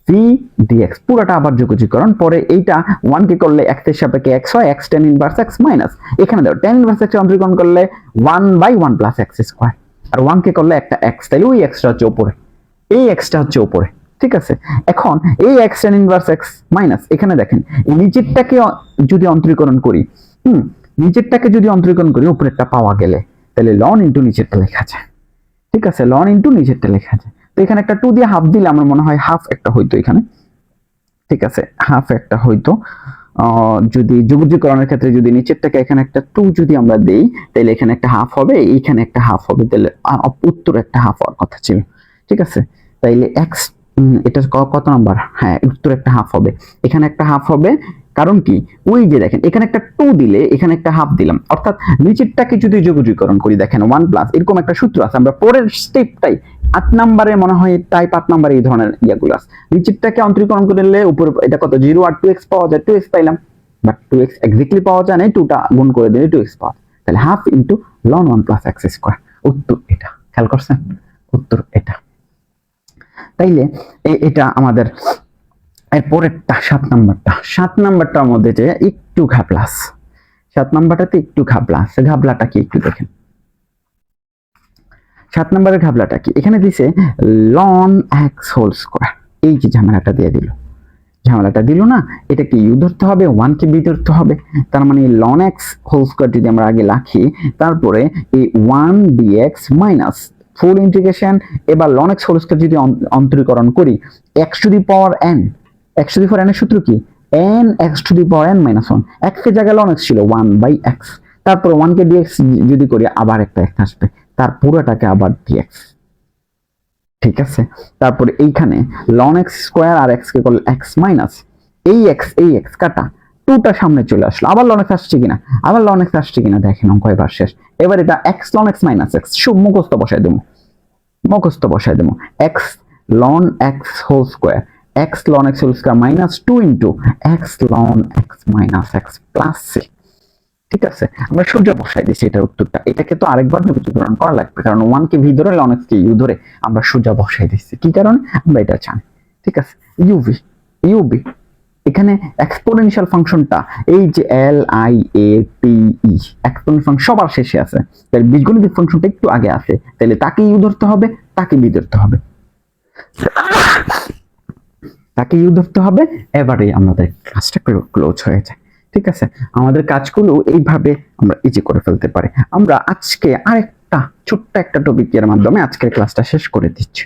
ভি dx পুরোটা আবার যোগজীকরণ, পরে এইটা 1 কে করলে x এর সাপেক্ষে x হয়, x tan inverse x minus এখানে দাও tan ইনভার্স x অন্তরীকরণ করলে 1/1 + x স্কয়ার, আর 1 কে করলে একটা x, তাহলে ওই x টা হচ্ছে উপরে, এই x টা হচ্ছে উপরে। ঠিক আছে, এখন এই x tan inverse x minus এখানে দেখেন নিচেরটাকে যদি অন্তরীকরণ করি, নিচেরটাকে যদি অন্তরীকরণ করি উপরেরটা পাওয়া গেলে, তাহলে ln ইনটু নিচেরটা লেখা যায়। ঠিক আছে, ln ইনটু নিচেরটা লেখা যায়, তো এখানে একটা 2 দিয়ে হাফ দিলে আমার মনে হয় হাফ একটা হইতো এখানে। ঠিক আছে, হাফ একটা হইতো, যদি যোগজীকরণের ক্ষেত্রে যদি নিচেরটাকে এখানে একটা 2 যদি আমরা দেই, তাহলে এখানে একটা হাফ হবে, এইখানে একটা হাফ হবে, তাহলে উত্তর একটা হাফ হওয়ার কথা ছিল। ঠিক আছে, তাইলে x এটা কত নাম্বার, হ্যাঁ উত্তর একটা হাফ হবে, এখানে একটা হাফ হবে, কারণ কি ওই যে দেখেন এখানে একটা 2 দিলে এখানে একটা হাফ দিলাম, অর্থাৎ নিচেরটাকে যদি যোগজীকরণ করি দেখেন 1 প্লাস এরকম একটা সূত্র আছে, আমরা পরের স্টেপটাই 8 নম্বরে মনে হয় টাইপ 8 নম্বরে এই ধরনের ইয়াগুলো আছে, নিচেরটাকে অন্তরীকরণ করলে উপরে এটা কত 0 আর 2x পাওয়া যায়, 2x পাইলাম, বাট 2x এক্স্যাক্টলি পাওয়া যায় না, 2টা গুণ করে দিলে 2x পাওয়া যায়, তাহলে half into ln 1 + x square, উত্তর এটা, খেয়াল করছেন উত্তর এটা। তাইলে এটা আমাদের এরপরেরটা 7 নাম্বারটার মধ্যে যে একটু ঘাবলাস, 7 নাম্বারটাতে একটু ঘাবলাস, ঘাবলাটা কি একটু দেখেন, 7 নাম্বারের ঘাবলাটা কি, এখানে দিছে ln x হোল স্কয়ার, এই যে ঝামেলাটা দিল না, এটা কি ইউ ধরতে হবে, 1 কে বি ধরতে হবে, তার মানে ln x হোল স্কয়ার যদি আমরা আগে লিখি, তারপরে এই 1 dx মাইনাস ফুল ইন্টিগ্রেশন, এবার ln x হোল স্কয়ার যদি অন্তরীকরণ করি x to the power n, x to the power n এর সূত্র কি n x to the power n - 1, x এর জায়গায় ln x ছিল 1/x, তারপর 1 কে dx যদি করি আবার একটা x আসবে, তার পুরোটাকে আবার dx। ঠিক আছে, তারপর এইখানে ln x স্কয়ার আর x কে করলে x মাইনাস এই x কাটা 2টা সামনে চলে আসলো, আবার ln x আসছে কিনা, আবার ln x আসছে কিনা দেখেন, অঙ্ক এবার শেষ। এবার এটা x ln x minus x সব মুখস্থ বসাই দেবো, x ln x whole square, x ln x whole square minus 2 into x ln x minus x plus c। ঠিক আছে, আমরা সোজা বসাই দিছি এটার উত্তরটা, এটাকে তো আরেকবার যোগজীকরণ করা লাগবে, কারণ 1 কে ভি ধরে ln x কে ইউ ধরে আমরা সোজা বসাই দিছি, কি কারণে আমরা এটা জানি। ঠিক আছে, ইউবি এখানে এক্সপোনেনশিয়াল ফাংশনটা এই যে L I A P E exponential function সবার শেষে আছে, তাহলে বীজগণিতিক ফাংশনটা একটু আগে আছে, তাহলে তাকে ইউ ধরতে হবে, তাকে বি ধরতে হবে, এবারে আমাদের কাজটা ক্লোজ হয়ে যায়। ঠিক আছে, আমাদের কাজগুলো এইভাবে আমরা ইজি করে ফেলতে পারি। আমরা আজকে আরেকটা ছোট্ট একটা টপিকের মাধ্যমে আজকের ক্লাসটা শেষ করে দিচ্ছি।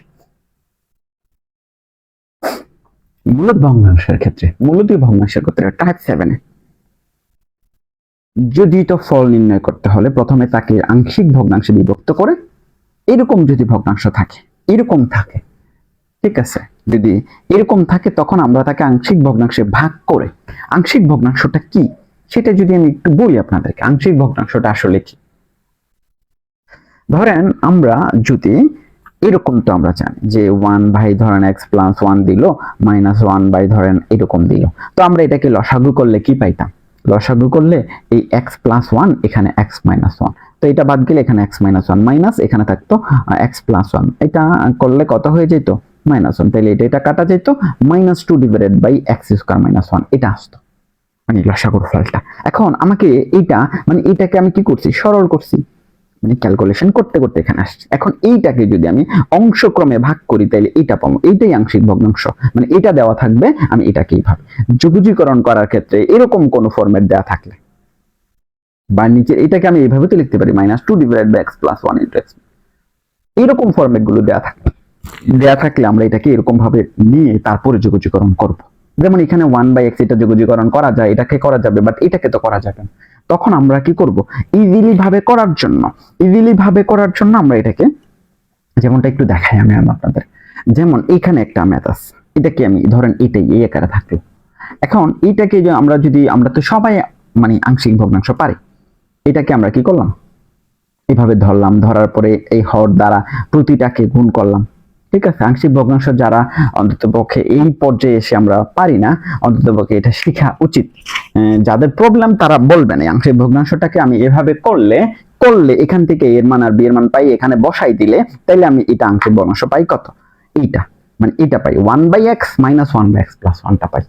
মূলত ভগ্নাংশের ক্ষেত্রে টাইপ 7 যদি তো ফল নির্ণয় করতে হলে প্রথমে তাকে আংশিক ভগ্নাংশে বিভক্ত করে, এরকম যদি ভগ্নাংশ থাকে, এরকম থাকে, ঠিক আছে, যদি এরকম থাকে তখন আমরা তাকে আংশিক ভগ্নাংশে ভাগ করে, আংশিক ভগ্নাংশটা কি সেটা যদি আমি একটু বলি আপনাদেরকে, আংশিক ভগ্নাংশটা আসলে কি। ধরেন আমরা যদি এরকম, তো আমরা জানি যে 1 ধরেন x প্লাস 1 দিল, -1 ধরেন এরকম দিল, তো আমরা এটাকে লসাগু করলে কি পাইতাম? লসাগু করলে এই x প্লাস 1 এখানে x মাইনাস 1, তো এটা বাদ গেলে এখানে x মাইনাস 1 মাইনাস এখানে থাকতো x প্লাস 1, এটা করলে কত হয়ে যেত? -1, তাহলে এটা কাটা যেত, -2 divided by x square minus 1 এটা আসতো, মানে লসাগুর ফলটা। এখন আমাকে এইটা মানে এটাকে আমি কি করছি? সরল করছি, মানে ক্যালকুলেশন করতে করতে এখানে আসছে। এখন এইটাকে যদি আমি অংশক্রমে ভাগ করি তাহলে এইটা পাবো, এইটাই আংশিক ভগ্নাংশ, মানে এটা দেওয়া থাকবে, আমি এটাকে এইভাবে যোগজীকরণ করার ক্ষেত্রে এরকম কোন ফরম্যাট দেওয়া থাকলে বা নিচে এটাকে আমি এইভাবে তো লিখতে পারি -2 divided by x plus 1 into x, এরকম ফরম্যাট গুলো দেওয়া থাকলে আমরা এটাকে এরকম ভাবে নিয়ে তারপরে যোগজীকরণ করব। যেমন এখানে 1/x এটা যোগজীকরণ করা যায়, এটাকে করা যাবে, বাট এটাকে তো করা যাবে না। তখন আমরা কি করব? ইজিলি ভাবে করার জন্য আমরা এটাকে, যেমনটা একটু দেখাই আমি আপনাদের, যেমন এখানে একটা ম্যাথ আছে, এটাকে আমি ধরেন এটাই এই আকারে থাকলো। এখন এইটাকে যে আমরা তো সবাই মানে আংশিক ভগ্নাংশ পারি, এটাকে আমরা কি করলাম? এইভাবে ধরলাম, ধরার পরে এই হর দ্বারা প্রতিটাকে গুণ করলাম। ঠিক আছে, আংশিক ভগ্নাংশ যারা অন্তত পক্ষে এই পর্যায়ে এসে আমরা পারি না, অন্তত পক্ষে এটা শেখা উচিত। যাদের প্রবলেম তারা বলবেন এই আংশিক ভগ্নাংশটাকে আমি এভাবে করলে এখান থেকে এর মান আর বি এর মান পাই, এখানে বসাই দিলে তাইলে আমি এটা আংশিক ভগ্নাংশ পাই কত? এইটা, মানে এটা পাই 1/x মাইনাস 1/x প্লাস 1টা পাই।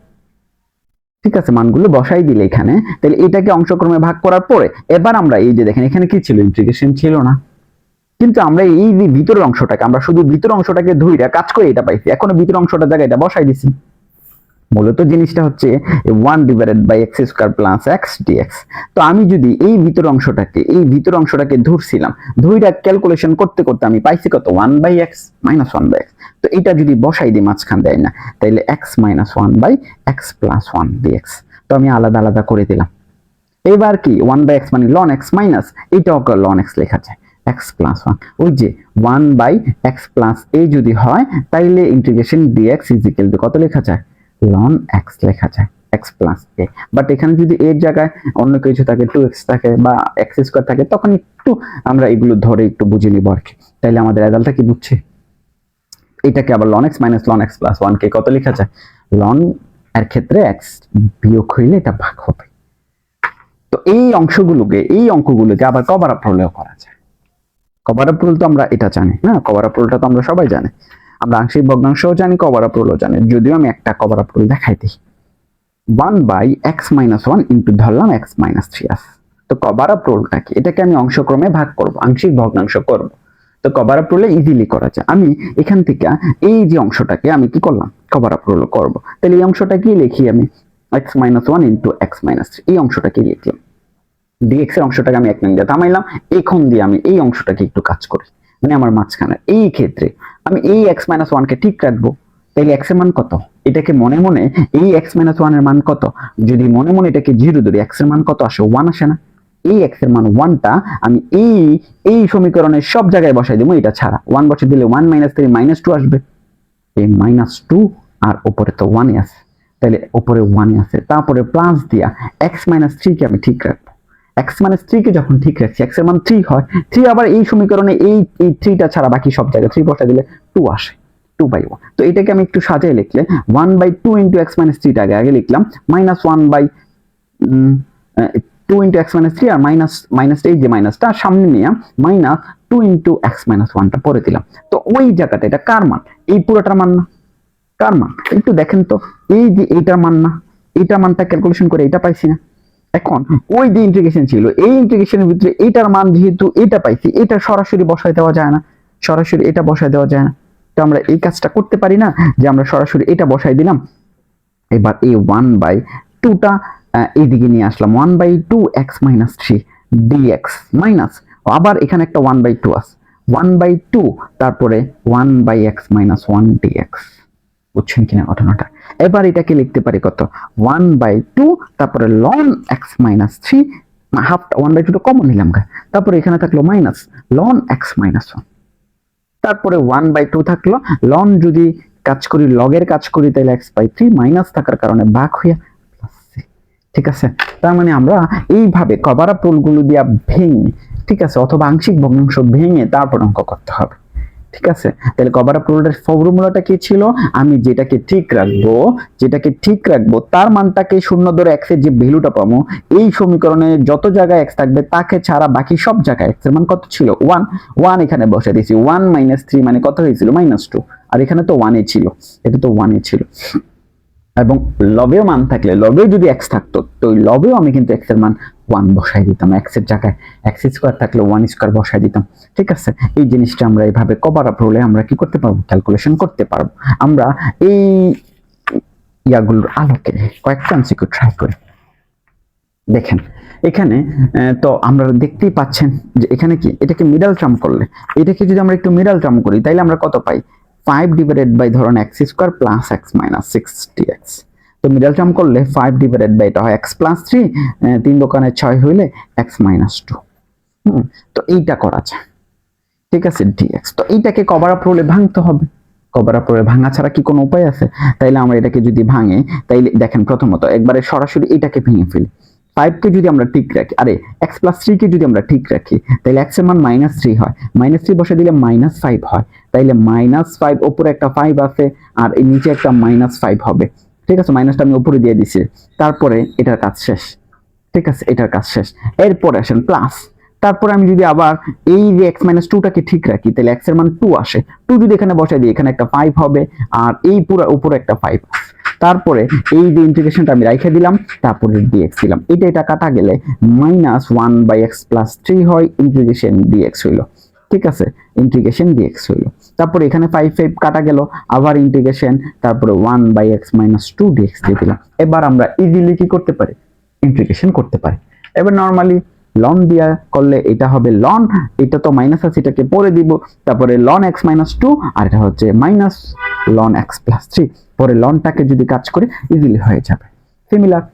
ঠিক আছে, মানগুলো বসাই দিলে এখানে, তাহলে এটাকে অংশক্রমে ভাগ করার পরে এবার আমরা এই যে দেখেন এখানে কি ছিল? ইন্টিগ্রেশন ছিল না, কিন্তু আমরা এই যে ভিতরের অংশটাকে, আমরা শুধু ভিতরের অংশটাকে ধইরা কাজ করে এটা পাইছি, এখনো ভিতরের অংশটার জায়গায় এটা বসাই দিছি। মূলত জিনিসটা হচ্ছে 1 divided by x square plus x dx। তো আমি যদি এই ভিতরের অংশটাকে ধরছিলাম, ধইরা ক্যালকুলেশন করতে করতে আমি পাইছি কত? 1/x minus 1/x। তো এটা যদি বসাই দিই মাঝখান দেয় না, তাইলে x minus 1/x plus 1 dx। তো আমি আলাদা আলাদা করে দিলাম। এবার কি 1/x মানে ln x মাইনাস এটাও ln x লেখা যায় x প্লাস 1, ওই যে 1/x প্লাস a যদি হয় তাইলে integration dx is equal to কত লেখা যায়? ln x লেখা যায়, x প্লাস a। বাট এখানে যদি এর জায়গায় অন্য কিছু থাকে, 2x থাকে বা x স্কয়ার থাকে, তখন একটু আমরা এগুলো ধরে একটু বুঝে নিব আর কি। তাইলে আমাদের রেজাল্টটা কি বুঝছে? এটাকে আবার ln x minus ln x plus 1 কে কত লেখা যায়? ln এর ক্ষেত্রে x বিয়োগ হইলে এটা ভাগ হবে। তো এই অঙ্কগুলোকে আবার কভার আপ রুলেও করা যায়। কভার আপ রুল তো আমরা এটা জানি না, কভার আপ রুলটা তো আমরা সবাই জানি, আমরা আংশিক ভগ্নাংশও জানি, কভার আপ রুলও জানি। যদিও আমি একটা কভার আপ রুল দেখাই দিই, 1/x মাইনাস 1 ইন্টু ধরলাম x মাইনাস 3 আছে। তো কভার আপ রুলটা কি? এটাকে আমি অংশক্রমে ভাগ করব, আংশিক ভগ্নাংশ করব। তো কভার আপ রুলে ইজিলি করা যায়। আমি এখান থেকে এই যে অংশটাকে আমি কি করলাম? কভার আপ রুল করব। তাহলে এই অংশটা কি লিখি আমি? x minus 1 into x minus 3, এই অংশটাকে লিখলাম। dx এর অংশটাকে আমি 1 নং দিয়ে থামাইলাম, এখন দিয়ে আমি এই অংশটাকে একটু কাজ করি, মানে আমার মাঝখানে এই ক্ষেত্রে আমি এই x মাইনাস 1 কে ঠিক রাখবো। তাহলে x এর মান কত? এটাকে মনে মনে এই x মাইনাস 1 এর মান কত, যদি মনে মনে এটাকে 0 ধরি, x এর মান কত আসে? 1 আসে না? এই x এর মান 1টা আমি এই সমীকরণের সব জায়গায় বসাই দেবো, এটা ছাড়া 1 বসে দিলে 1 - 3 -2 আসবে, এই -2 আর উপরে তো 1ই আছে, তাহলে উপরে 1ই আছে, তারপরে প্লাস দিয়া x - 3 কে আমি ঠিক রাখবো। x - 3 কে যখন ঠিক রাখছি, x এর মান 3 হয়, 3 আবার এই সমীকরণে এই 3টা ছাড়া বাকি সব জায়গায় 3 বসা দিলে 2 আসে, 2/1। তো এটাকে আমি একটু সাজিয়ে লিখলে 1/2 ইন্টু x - 3 টাকে আগে লিখলাম, -1/2 ইন্টু x - 3 আর মাইনাস এই যে মাইনাসটা সামনে নিয়ে -2 ইন্টু x - 1টা পরে দিলাম। তো ওই জায়গাটা এটা কার মান? এই পুরোটার মান না? কার মান একটু দেখেন তো, এই যে এইটার মান না? এইটার মানটা ক্যালকুলেশন করে এটা পাইছি না? এখন ওই যে ইন্টিগ্রেশন ছিল, এই ইন্টিগ্রেশনের ভিতরে এইটার মান যেহেতু এটা পাইছি, এটা সরাসরি বসায় দেওয়া যায় না, সরাসরি এটা বসায় দেওয়া যায় না। তো আমরা এই কাজটা করতে পারি না যে আমরা সরাসরি এটা বসাই দিলাম। এবার এই 1/2টা এইদিকে নিয়ে আসলাম, 1/2 x - 3 dx মাইনাস আবার এখানে একটা 1/2 আছে, 1/2 তারপরে 1/x - 1 dx। বুঝছেন কিনা ঘটনাটা? এবার এটাকে লিখতে পারি কত? 1/2 তারপরে ln x - 3, হাফ 1/2 টা কমন নিলাম, তারপরে এখানে থাকলো মাইনাস ln x - 1, তারপরে 1/2 থাকলো, ln যদি কাজ করি, লগের কাজ করি, তাহলে x বাই 3 মাইনাস থাকার কারণে ভাগ হইয়া প্লাস সি। ঠিক আছে, তার মানে আমরা এইভাবে কভার আপ রুলগুলো দিয়া ভেঙে, ঠিক আছে, অথবা আংশিক ভগ্নাংশ ভেঙে তারপর অঙ্ক করতে হবে। ঠিক আছে, তাহলে কভার আপ রুলের ফর্মুলাটা কি ছিল? আমি যেটাকে ঠিক রাখবো তার মানটাকে শূন্য ধরে x এর যে ভ্যালুটা পাবো, এই সমীকরণে যত জায়গায় x থাকবে তাকে ছাড়া বাকি সব জায়গায় x এর মান কত ছিল? 1 এখানে বসে দিয়েছি। 1 - 3 মানে কত হয়েছিল? -2। আর এখানে তো 1 ছিল, এটা তো 1 ছিল। এবং লবেও মান থাকলে, লবেও যদি x থাকতো, তো ওই লবেও আমি কিন্তু x এর মান 1 বসাই দিতাম। x এর জায়গায় x স্কয়ার থাকলে 1 স্কয়ার বসাই দিতাম। ঠিক আছে, এই জিনিসটা আমরা এইভাবে কভার আপ রুলে আমরা কি করতে পারবো? ক্যালকুলেশন করতে পারবো। আমরা এই ইয়াগুলোর আলোকে কয়েকটা এমসিকিউ ট্রাই করি। দেখেন এখানে তো আমরা দেখতেই পাচ্ছেন যে এখানে কি, এটাকে মিডল টার্ম করলে, এটাকে যদি আমরা একটু মিডল টার্ম করি তাইলে আমরা কত পাই? 5 ডিভাইডেড বাই ধরুন x square plus x minus 6dx। তো মিডল টার্ম করলে 5 ডিভাইডেড বাই এটা হয় x প্লাস 3, 3 দোকানে 6 হইলে x মাইনাস 2। তো এইটা করা যায়। ঠিক আছে, dx। তো এইটাকে কভার আপ রুলে ভাঙতে হবে। কভার আপ রুলে ভাঙা ছাড়া কি কোনো উপায় আছে? তাইলে আমরা এটাকে যদি ভাঙে, তাইলে দেখেন প্রথমত একবারে সরাসরি এটাকে ভেঙে ফেলি। 5 কে যদি আমরা ঠিক রাখি, আরে x প্লাস 3 কে যদি আমরা ঠিক রাখি, তাহলে x এর মান -3 হয়। -3 বসে দিলে -5 হয়। তাইলে -5, উপরে একটা 5 আছে আর এই নিচে একটা -5 হবে। ঠিক আছে, মাইনাসটা আমি উপরে দিয়ে দিছি। তারপরে এটার কাজ শেষ। ঠিক আছে, এটার কাজ শেষ। এরপরে আসেন প্লাস। তারপরে আমি যদি আবার এই যে x - 2টাকে ঠিক রাখি, তাহলে x এর মান 2 আসে। 2 যদি এখানে বসাই দিই, এখানে একটা 5 হবে আর এই পুরো উপরে একটা 5। তারপরে এই যে ইন্টিগ্রেশনটা আমি রাইখে দিলাম, তারপরে dx দিলাম। এটা কাটা গেলে -1/x + 3 হয়, ইন্টিগ্রেশন dx হইলো। ঠিক আছে, ইন্টিগ্রেশন dx হইলো। তারপরে এখানে 5 কাটা গেল, আবার ইন্টিগ্রেশন, তারপরে 1/x - 2 dx দিয়ে দিলাম। এবার আমরা ইজিলি কি করতে পারি? ইন্টিগ্রেশন করতে পারি। এবার নরমালি লন দিয়া করলে এটা হবে লন, এটা তো মাইনাস আছে, এটাকে পরে দিব। তারপরে ln x - 2 আর এটা হচ্ছে মাইনাস ln x + 3। পরে লনটাকে যদি কাজ করে ইজিলি হয়ে যাবে। সিমিলার,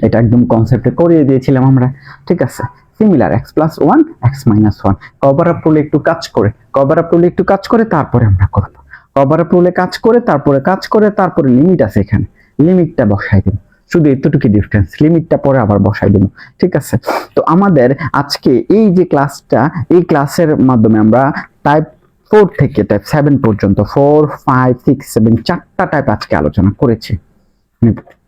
এটা একদম কনসেপ্টে করিয়ে দিয়েছিলাম আমরা। ঠিক আছে, similar x + 1 x - 1। Cover up রুলে একটু কাজ করে তারপরে আমরা করব। কভার আপ রুলে কাজ করে তারপরে লিমিট আছে, এখানে লিমিটটা বসাই দেব। শুধু এতটুকু ডিফারেন্স, লিমিটটা পরে আবার বসাই দেব। ঠিক আছে, তো আমাদের আজকে এই যে ক্লাসটা, এই ক্লাসের মাধ্যমে আমরা টাইপ 4 থেকে টাইপ 7 পর্যন্ত 4, 5, 6, 7 চারটা টাইপ আজকে আলোচনা করেছি।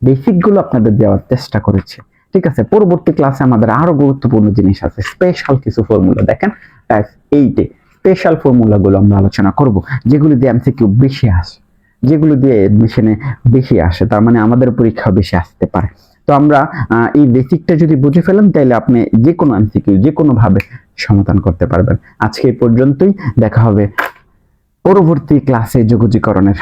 বেসিক গুলো আপনাদের দেওয়ার চেষ্টা করেছি। ঠিক আছে, পরবর্তী ক্লাসে আমাদের আরো গুরুত্বপূর্ণ জিনিস আছে, স্পেশাল কিছু ফর্মুলা। দেখেন টাইপ 8 এ স্পেশাল ফর্মুলা গুলো আমরা আলোচনা করব, যেগুলো দিয়ে এমসিকিউ বেশি আসে, যেগুলো দিয়ে এডমিশনে বেশি আসে, তার মানে আমাদের পরীক্ষা বেশি আসতে পারে। তো আমরা এই বেসিকটা যদি বুঝে ফেলেন, তাহলে আপনি যে কোনো এমসিকিউ যে কোনো ভাবে সমাধান করতে পারবেন। আজকে এই পর্যন্তই, দেখা হবে পরবর্তী ক্লাসে যোগজীকরণের।